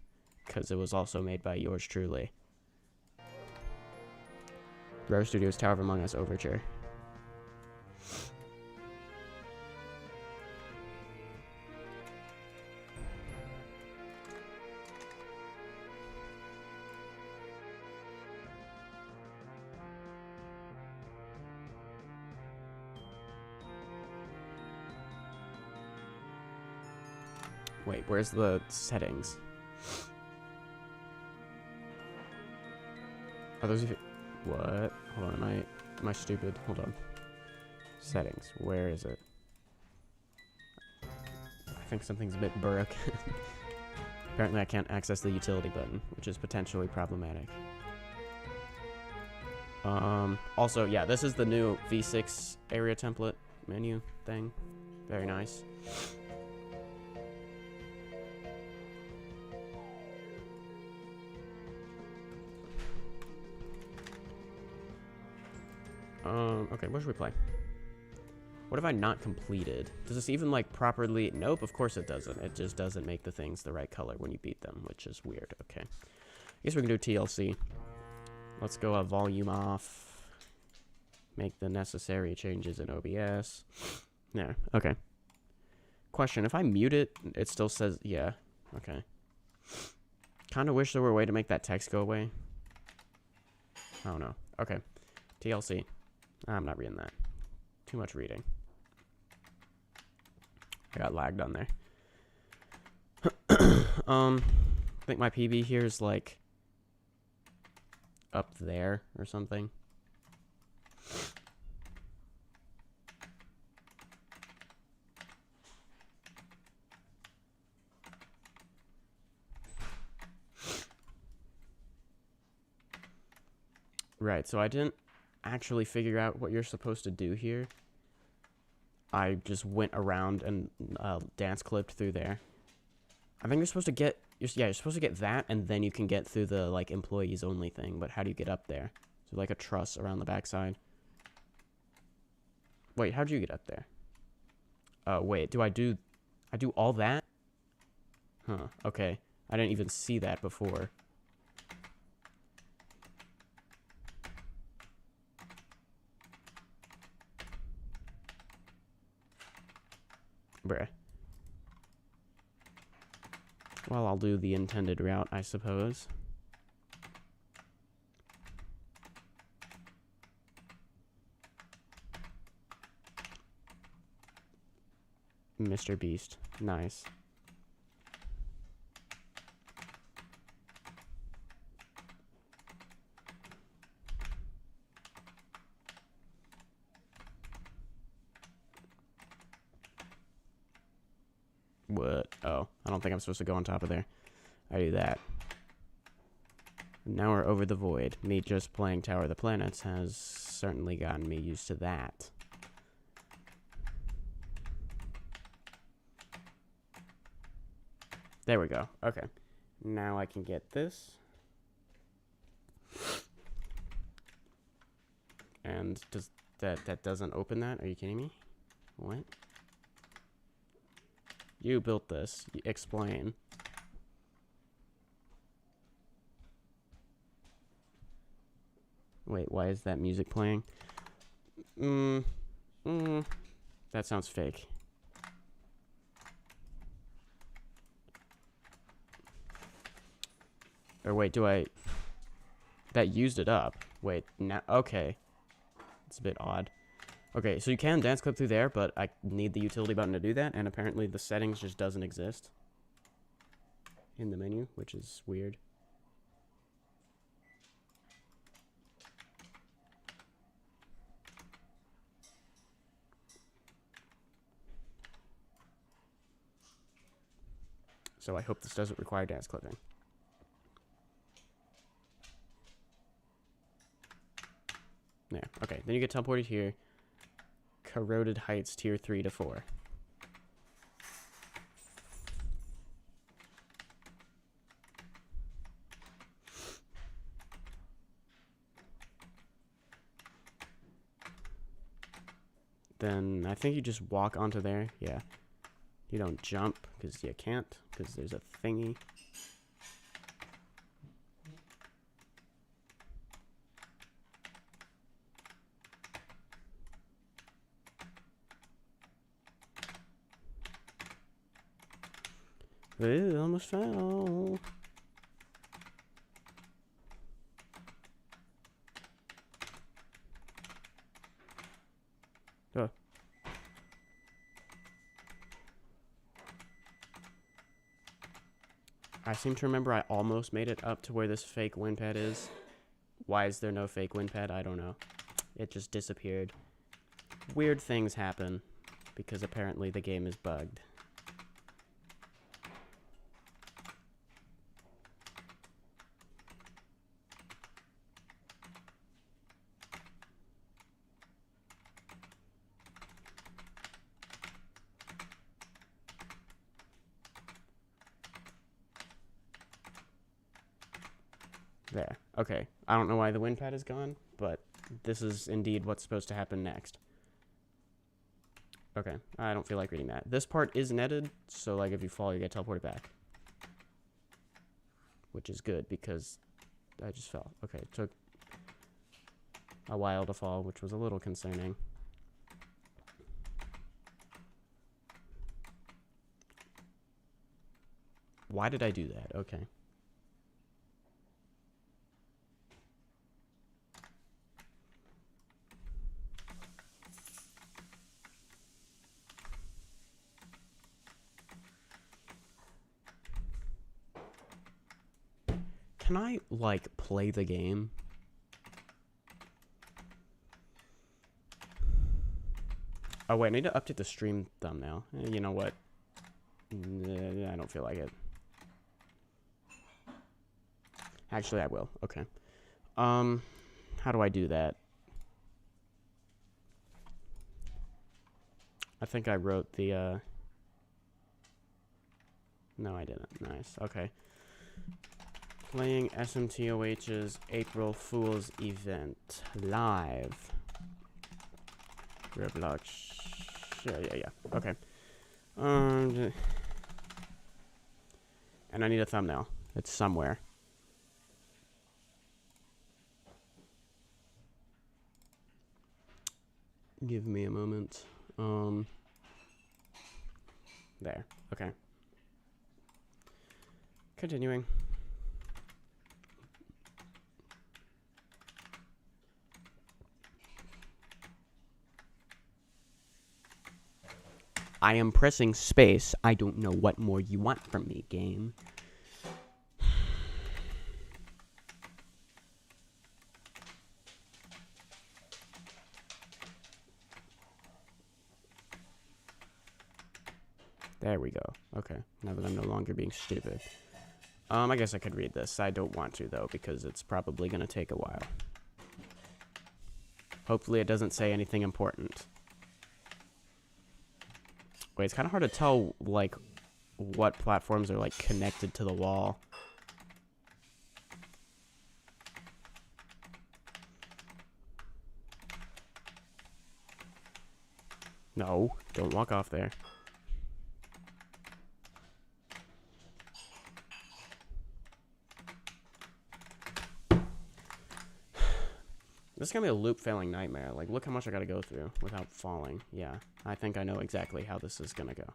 because it was also made by yours truly. Roro Studios Tower of Among Us Overture. Wait, where's the settings? Are those even... What? Hold on, am I stupid? Hold on. Settings, where is it? I think something's a bit broken. Apparently I can't access the utility button, which is potentially problematic. Also, yeah, this is the new V6 area template menu thing. Very nice. Okay, what should we play? What have I not completed? Does this even, like, properly... Nope, of course it doesn't. It just doesn't make the things the right color when you beat them, which is weird. Okay. I guess we can do TLC. Let's go volume off. Make the necessary changes in OBS. Yeah, okay. Question, if I mute it, it still says... Yeah, okay. Kind of wish there were a way to make that text go away. I don't know. Okay. TLC. I'm not reading that. Too much reading. I got lagged on there. I think my PB here is like up there or something. Right, so I didn't actually figure out what you're supposed to do here. I just went around and dance clipped through there. I think you're supposed to get... you're supposed to get that, and then you can get through the, like, employees only thing. But how do you get up there? So, like, a truss around the backside. Wait, how'd you get up there? Wait, do I do all that? Huh, okay. I didn't even see that before. Bruh. Well, I'll do the intended route, I suppose. Mr. Beast. Nice. What? Oh, I don't think I'm supposed to go on top of there. I do that. Now we're over the void. Me just playing Tower of the Planets has certainly gotten me used to that. There we go. Okay. Now I can get this. And does that doesn't open that? Are you kidding me? What? You built this. Explain. Wait, why is that music playing? That sounds fake. Or wait, do I... That used it up. Wait, now... Okay. It's a bit odd. Okay, so you can dance clip through there, but I need the utility button to do that, and apparently the settings just doesn't exist in the menu, which is weird. So I hope this doesn't require dance clipping. Yeah, okay. Then you get teleported here. Corroded Heights tier 3 to 4. Then I think you just walk onto there. Yeah. You don't jump because you can't, because there's a thingy. Ooh, almost fell. Oh. I seem to remember I almost made it up to where this fake wind pad is. Why is there no fake wind pad? I don't know. It just disappeared. Weird things happen because apparently the game is bugged. There. Okay. I don't know why the wind pad is gone, but this is indeed what's supposed to happen next. Okay. I don't feel like reading that. This part is netted, so like if you fall, you get teleported back. Which is good because I just fell. Okay. It took a while to fall, which was a little concerning. Why did I do that? Okay. Can I, like, play the game? Oh, wait, I need to update the stream thumbnail. You know what? I don't feel like it. Actually, I will. Okay. How do I do that? I think I wrote the, No, I didn't. Nice. Okay. Playing SMToH's April Fool's event live. Roblox. Yeah. Okay. And I need a thumbnail. It's somewhere. Give me a moment. There. Okay. Continuing. I am pressing space. I don't know what more you want from me, game. There we go. Okay. Now that I'm no longer being stupid. I guess I could read this. I don't want to, though, because it's probably going to take a while. Hopefully it doesn't say anything important. Wait, it's kind of hard to tell, like, what platforms are, like, connected to the wall. No, don't walk off there. This is gonna be a loop-failing nightmare. Like, look how much I gotta go through without falling. Yeah, I think I know exactly how this is gonna go.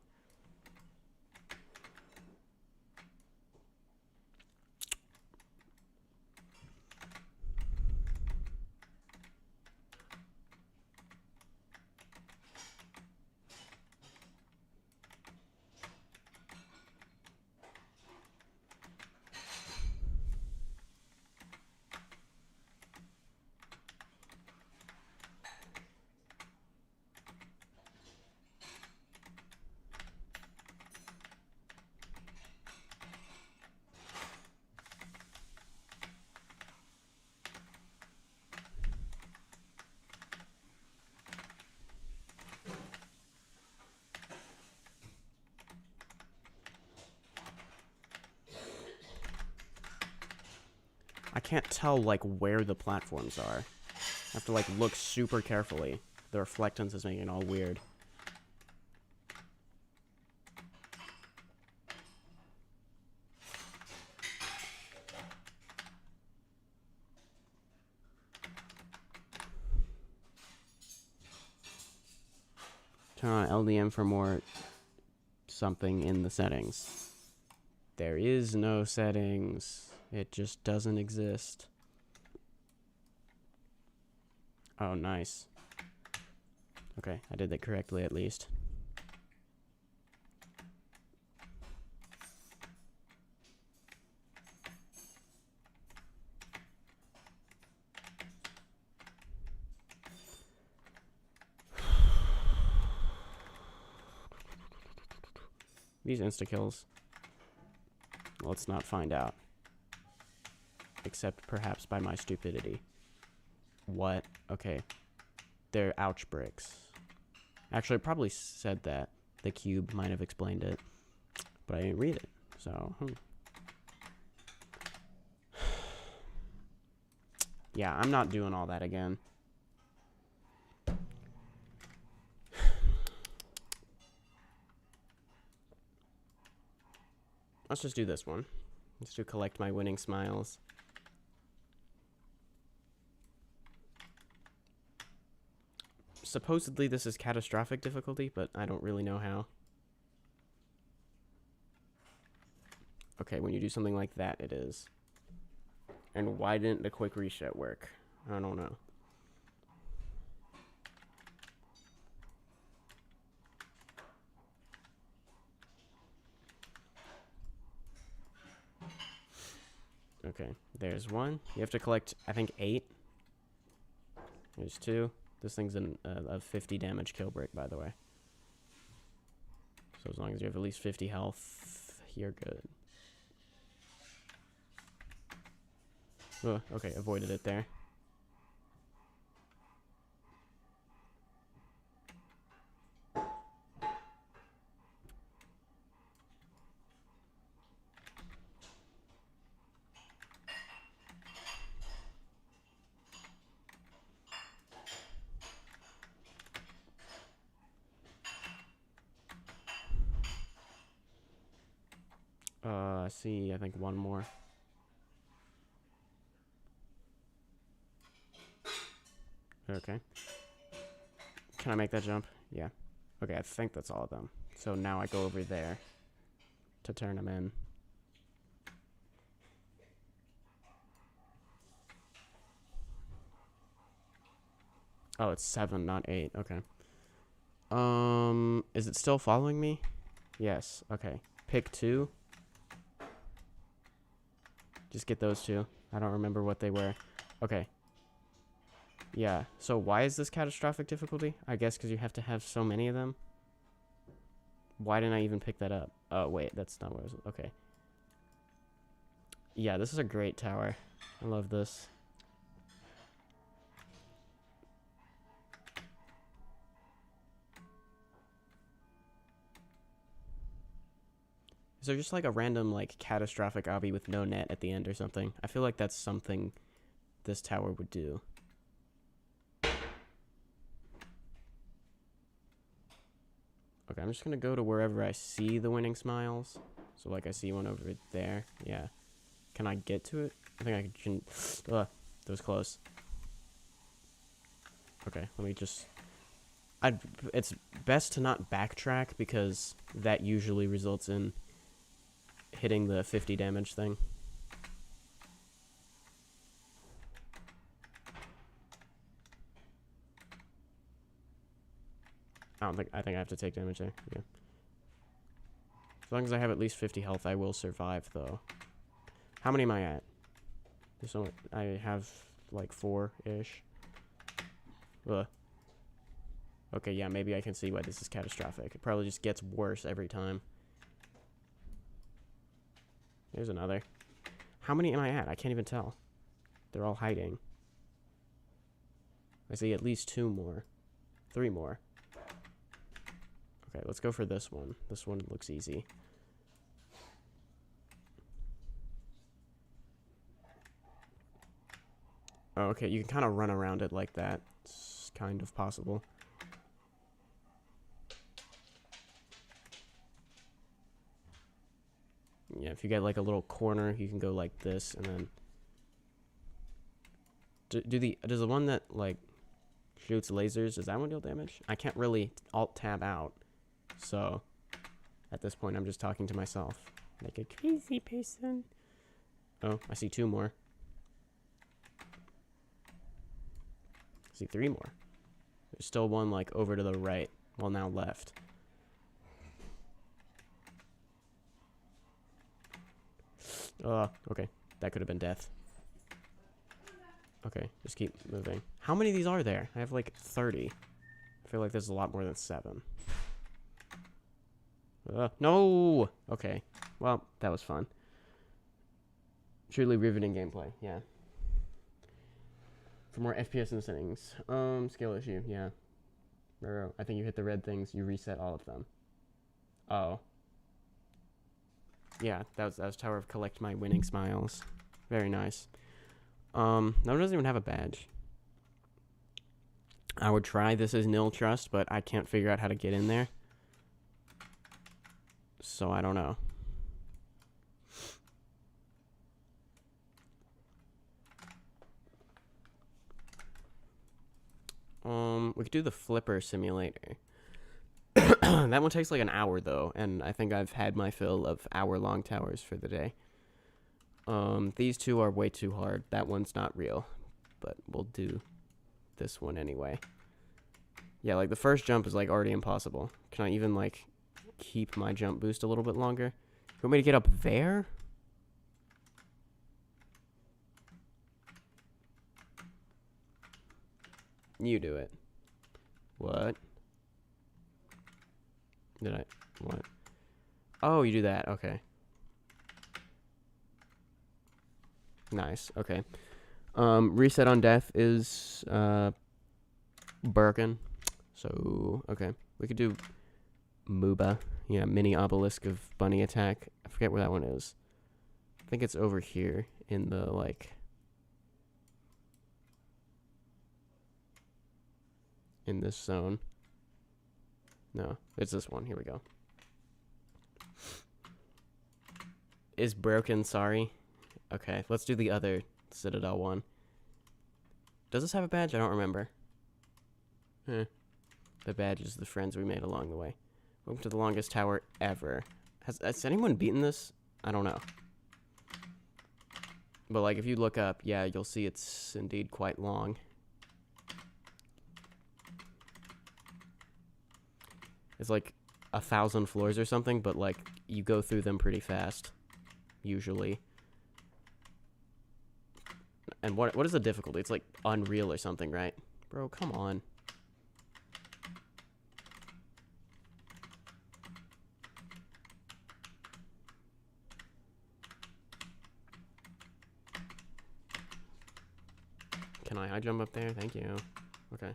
I can't tell, like, where the platforms are. I have to, like, look super carefully. The reflectance is making it all weird. Turn on LDM for more something in the settings. There is no settings. It just doesn't exist. Oh, nice. Okay, I did that correctly at least. These insta-kills. Let's not find out. Except perhaps by my stupidity. What? Okay. They're ouch bricks. Actually, it probably said that. The cube might have explained it. But I didn't read it. So, Yeah, I'm not doing all that again. Let's just do this one. Let's do collect my winning smiles. Supposedly this is catastrophic difficulty, but I don't really know how. Okay, when you do something like that, it is. And why didn't the quick reset work? I don't know. Okay, there's one. You have to collect, I think, 8. There's 2. This thing's a 50 damage kill break, by the way. So as long as you have at least 50 health, you're good. Oh, okay, avoided it there. I see, I think one more. Okay. Can I make that jump? Yeah. Okay, I think that's all of them. So now I go over there to turn them in. Oh, it's 7, not 8. Okay. Is it still following me? Yes. Okay. Pick 2. Just get those 2. I don't remember what they were. Okay. Yeah. So why is this catastrophic difficulty? I guess because you have to have so many of them. Why didn't I even pick that up? Oh, wait. That's not what I was... Okay. Yeah, this is a great tower. I love this. Is there just like a random like catastrophic obby with no net at the end or something? I feel like that's something this tower would do. Okay, I'm just gonna go to wherever I see the winning smiles. So like I see one over there. Yeah. Can I get to it? I think I can. That was close. Okay, let me just... It's best to not backtrack because that usually results in hitting the 50 damage thing. I think I have to take damage there. Yeah. As long as I have at least 50 health, I will survive though. How many am I at? So I have like 4-ish. Ugh. Okay, yeah, maybe I can see why this is catastrophic. It probably just gets worse every time. There's another. How many am I at? I can't even tell. They're all hiding. I see at least 2 more. 3 more. Okay, let's go for this one. This one looks easy. Oh, okay, you can kind of run around it like that. It's kind of possible. Yeah, if you get like a little corner, you can go like this, and then does the one that like shoots lasers, does that one deal damage? I can't really alt tab out, so at this point I'm just talking to myself like a crazy person. Oh, I see 2 more. I see 3 more. There's still one like over to the right, well now left. Okay. That could have been death. Okay, just keep moving. How many of these are there? I have like 30. I feel like there's a lot more than 7. No! Okay. Well, that was fun. Truly riveting gameplay, yeah. For more FPS in the settings. Scale issue, yeah. Roro, I think you hit the red things, you reset all of them. Oh. Yeah, that was Tower of Collect My Winning Smiles. Very nice. No, it doesn't even have a badge. I would try this as nil trust, but I can't figure out how to get in there. So I don't know. We could do the flipper simulator. That one takes like an hour though, and I think I've had my fill of hour-long towers for the day. These two are way too hard. That one's not real, but we'll do this one anyway. Yeah, like the first jump is like already impossible. Can I even like keep my jump boost a little bit longer? You want me to get up there? You do it. What? Did I? What? Oh, you do that. Okay. Nice. Okay. Reset on death is broken. So, okay. We could do Mooba. Yeah, mini obelisk of bunny attack. I forget where that one is. I think it's over here in the, like... in this zone. No, it's this one. Here we go. Is broken, sorry. Okay, let's do the other Citadel one. Does this have a badge? I don't remember. The badge is the friends we made along the way. Welcome to the longest tower ever. Has anyone beaten this? I don't know. But like if you look up, yeah, you'll see it's indeed quite long. It's like 1,000 floors or something, but like you go through them pretty fast, usually. And what is the difficulty? It's like unreal or something, right? Bro, come on. Can I high jump up there? Thank you. Okay.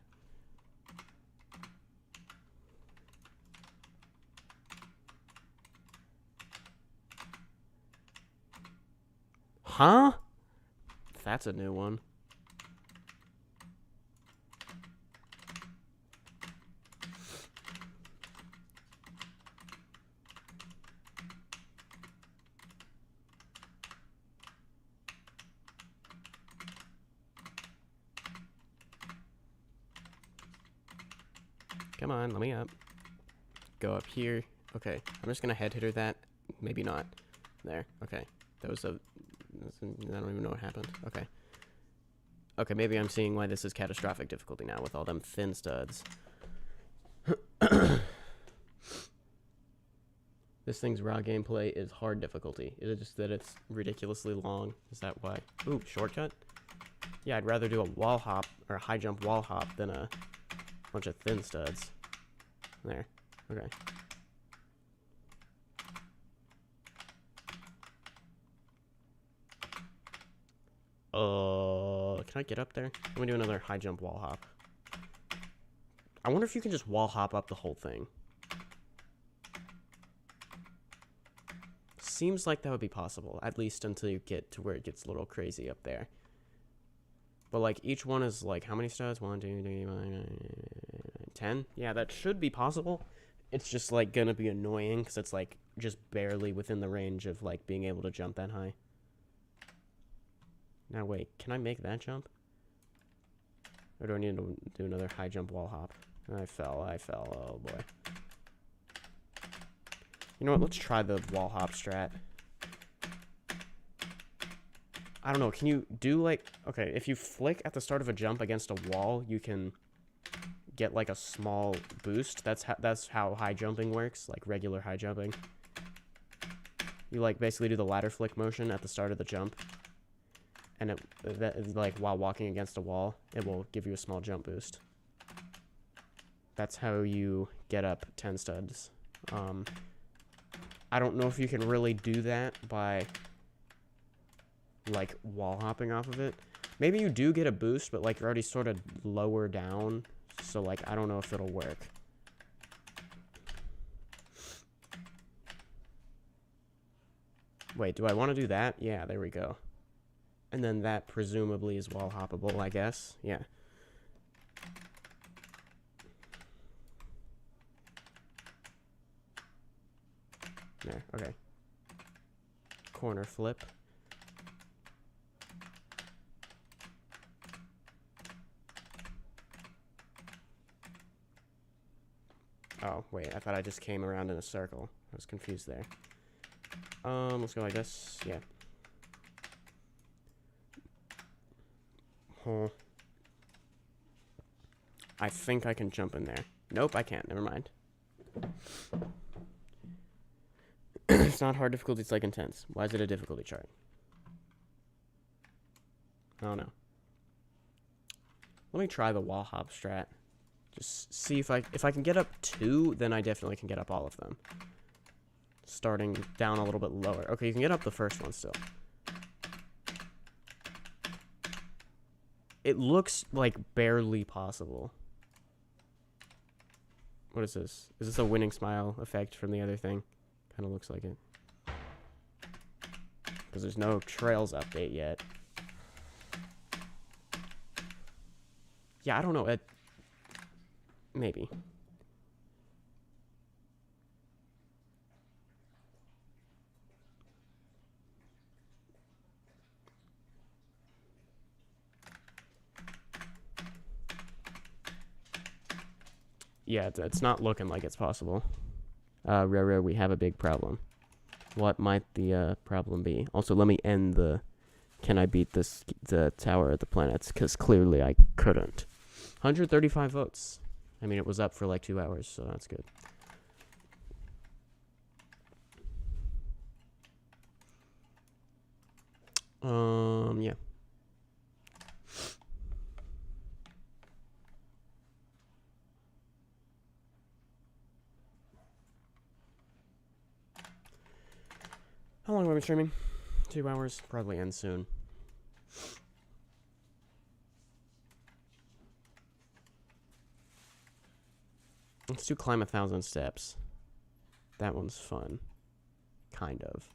Huh? That's a new one. Come on, let me up. Go up here. Okay, I'm just gonna head hitter that. Maybe not. There. Okay. That was a... I don't even know what happened. Okay. Okay, maybe I'm seeing why this is catastrophic difficulty now with all them thin studs. This thing's raw gameplay is hard difficulty. Is it just that it's ridiculously long? Is that why? Ooh, shortcut? Yeah, I'd rather do a wall hop or a high jump wall hop than a bunch of thin studs. There. Okay. Can I get up there? Let me do another high jump wall hop. I wonder if you can just wall hop up the whole thing. Seems like that would be possible, at least until you get to where it gets a little crazy up there. But like each one is like how many studs? 1, 2, 3, 4, 10? Yeah, that should be possible. It's just like gonna be annoying because it's like just barely within the range of like being able to jump that high. Now wait, can I make that jump? Or do I need to do another high jump wall hop? I fell, oh boy. You know what, let's try the wall hop strat. I don't know, can you do like... Okay, if you flick at the start of a jump against a wall, you can get like a small boost. That's how high jumping works, like regular high jumping. You like basically do the ladder flick motion at the start of the jump. And like while walking against a wall, it will give you a small jump boost. That's how you get up 10 studs. I don't know if you can really do that by like wall hopping off of it. Maybe you do get a boost, but like you're already sort of lower down. So like I don't know if it'll work. Wait, do I want to do that? Yeah, there we go. And then that presumably is wall hoppable, I guess. Yeah. There, okay. Corner flip. Oh, wait, I thought I just came around in a circle. I was confused there. Let's go like this. Yeah. Huh. I think I can jump in there. Nope, I can't. Never mind. It's not hard difficulty, it's like intense. Why is it a difficulty chart? I don't know. Let me try the wall hop strat. Just see if I can get up 2, then I definitely can get up all of them. Starting down a little bit lower. Okay, you can get up the first one still. It looks like barely possible. What is this? Is this a winning smile effect from the other thing? Kind of looks like it. Because there's no trails update yet. Yeah, I don't know. Maybe. Yeah, it's not looking like it's possible. Roro, we have a big problem. What might the problem be? Also, let me end the can I beat the Tower of the Planets, because clearly I couldn't. 135 votes. I mean, it was up for like 2 hours, so that's good. Yeah. How long have I been streaming? 2 hours. Probably end soon. Let's do climb 1,000 steps. That one's fun. Kind of.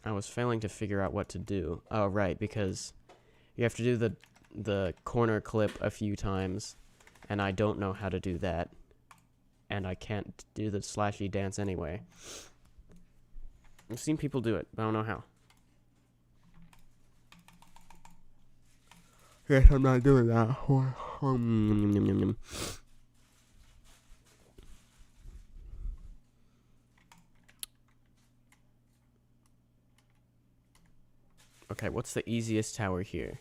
I was failing to figure out what to do. Oh, right, because you have to do the corner clip a few times, and I don't know how to do that. And I can't do the slashy dance anyway. I've seen people do it, but I don't know how. Yes, I'm not doing that. Okay, what's the easiest tower here?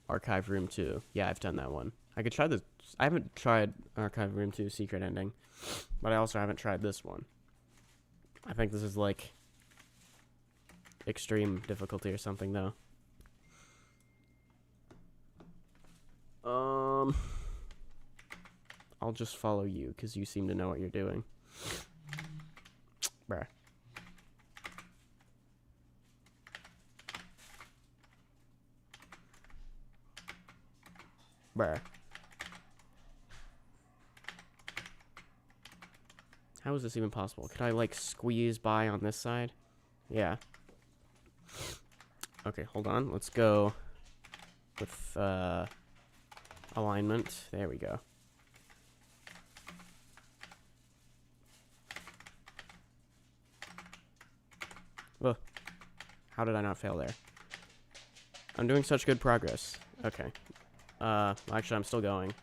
Archive Room 2. Yeah, I've done that one. I could try this. I haven't tried Archive Room 2 Secret Ending, but I also haven't tried this one. I think this is like extreme difficulty or something, though. I'll just follow you, because you seem to know what you're doing. Bruh. Bruh. How is this even possible? Could I, like, squeeze by on this side? Yeah. Okay, hold on. Let's go with, alignment. There we go. Ugh. How did I not fail there? I'm doing such good progress. Okay. Actually, I'm still going.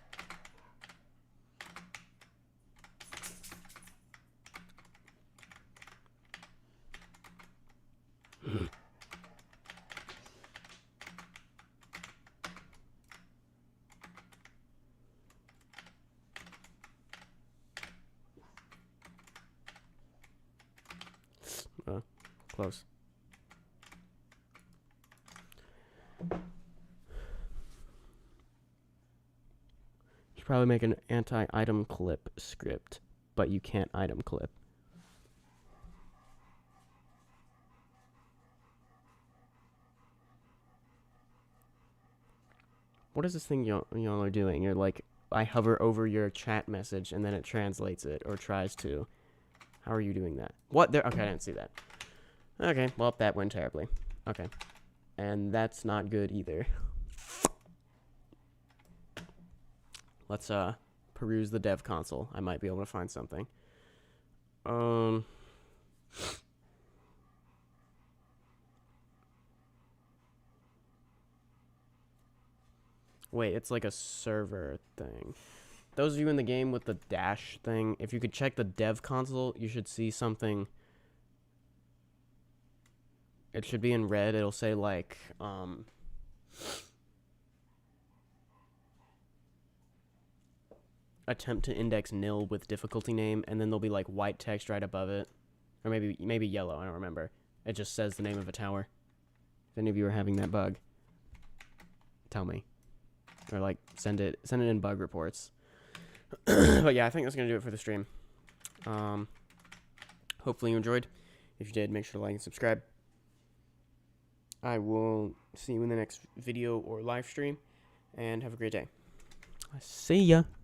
Close. Should probably make an anti-item clip script, but you can't item clip. What is this thing y'all are doing? You're like, I hover over your chat message and then it translates it, or tries to. How are you doing that? What? There? Okay, I didn't see that. Okay, well, that went terribly. Okay. And that's not good either. Let's peruse the dev console. I might be able to find something. Wait, it's like a server thing. Those of you in the game with the dash thing, if you could check the dev console, you should see something. It should be in red. It'll say like attempt to index nil with difficulty name, and then there'll be like white text right above it, or maybe yellow. I don't remember. It just says the name of a tower. If any of you are having that bug, tell me, or like send it in bug reports. But yeah, I think that's gonna do it for the stream. Hopefully you enjoyed. If you did, make sure to like and subscribe. I will see you in the next video or live stream, and have a great day. See ya.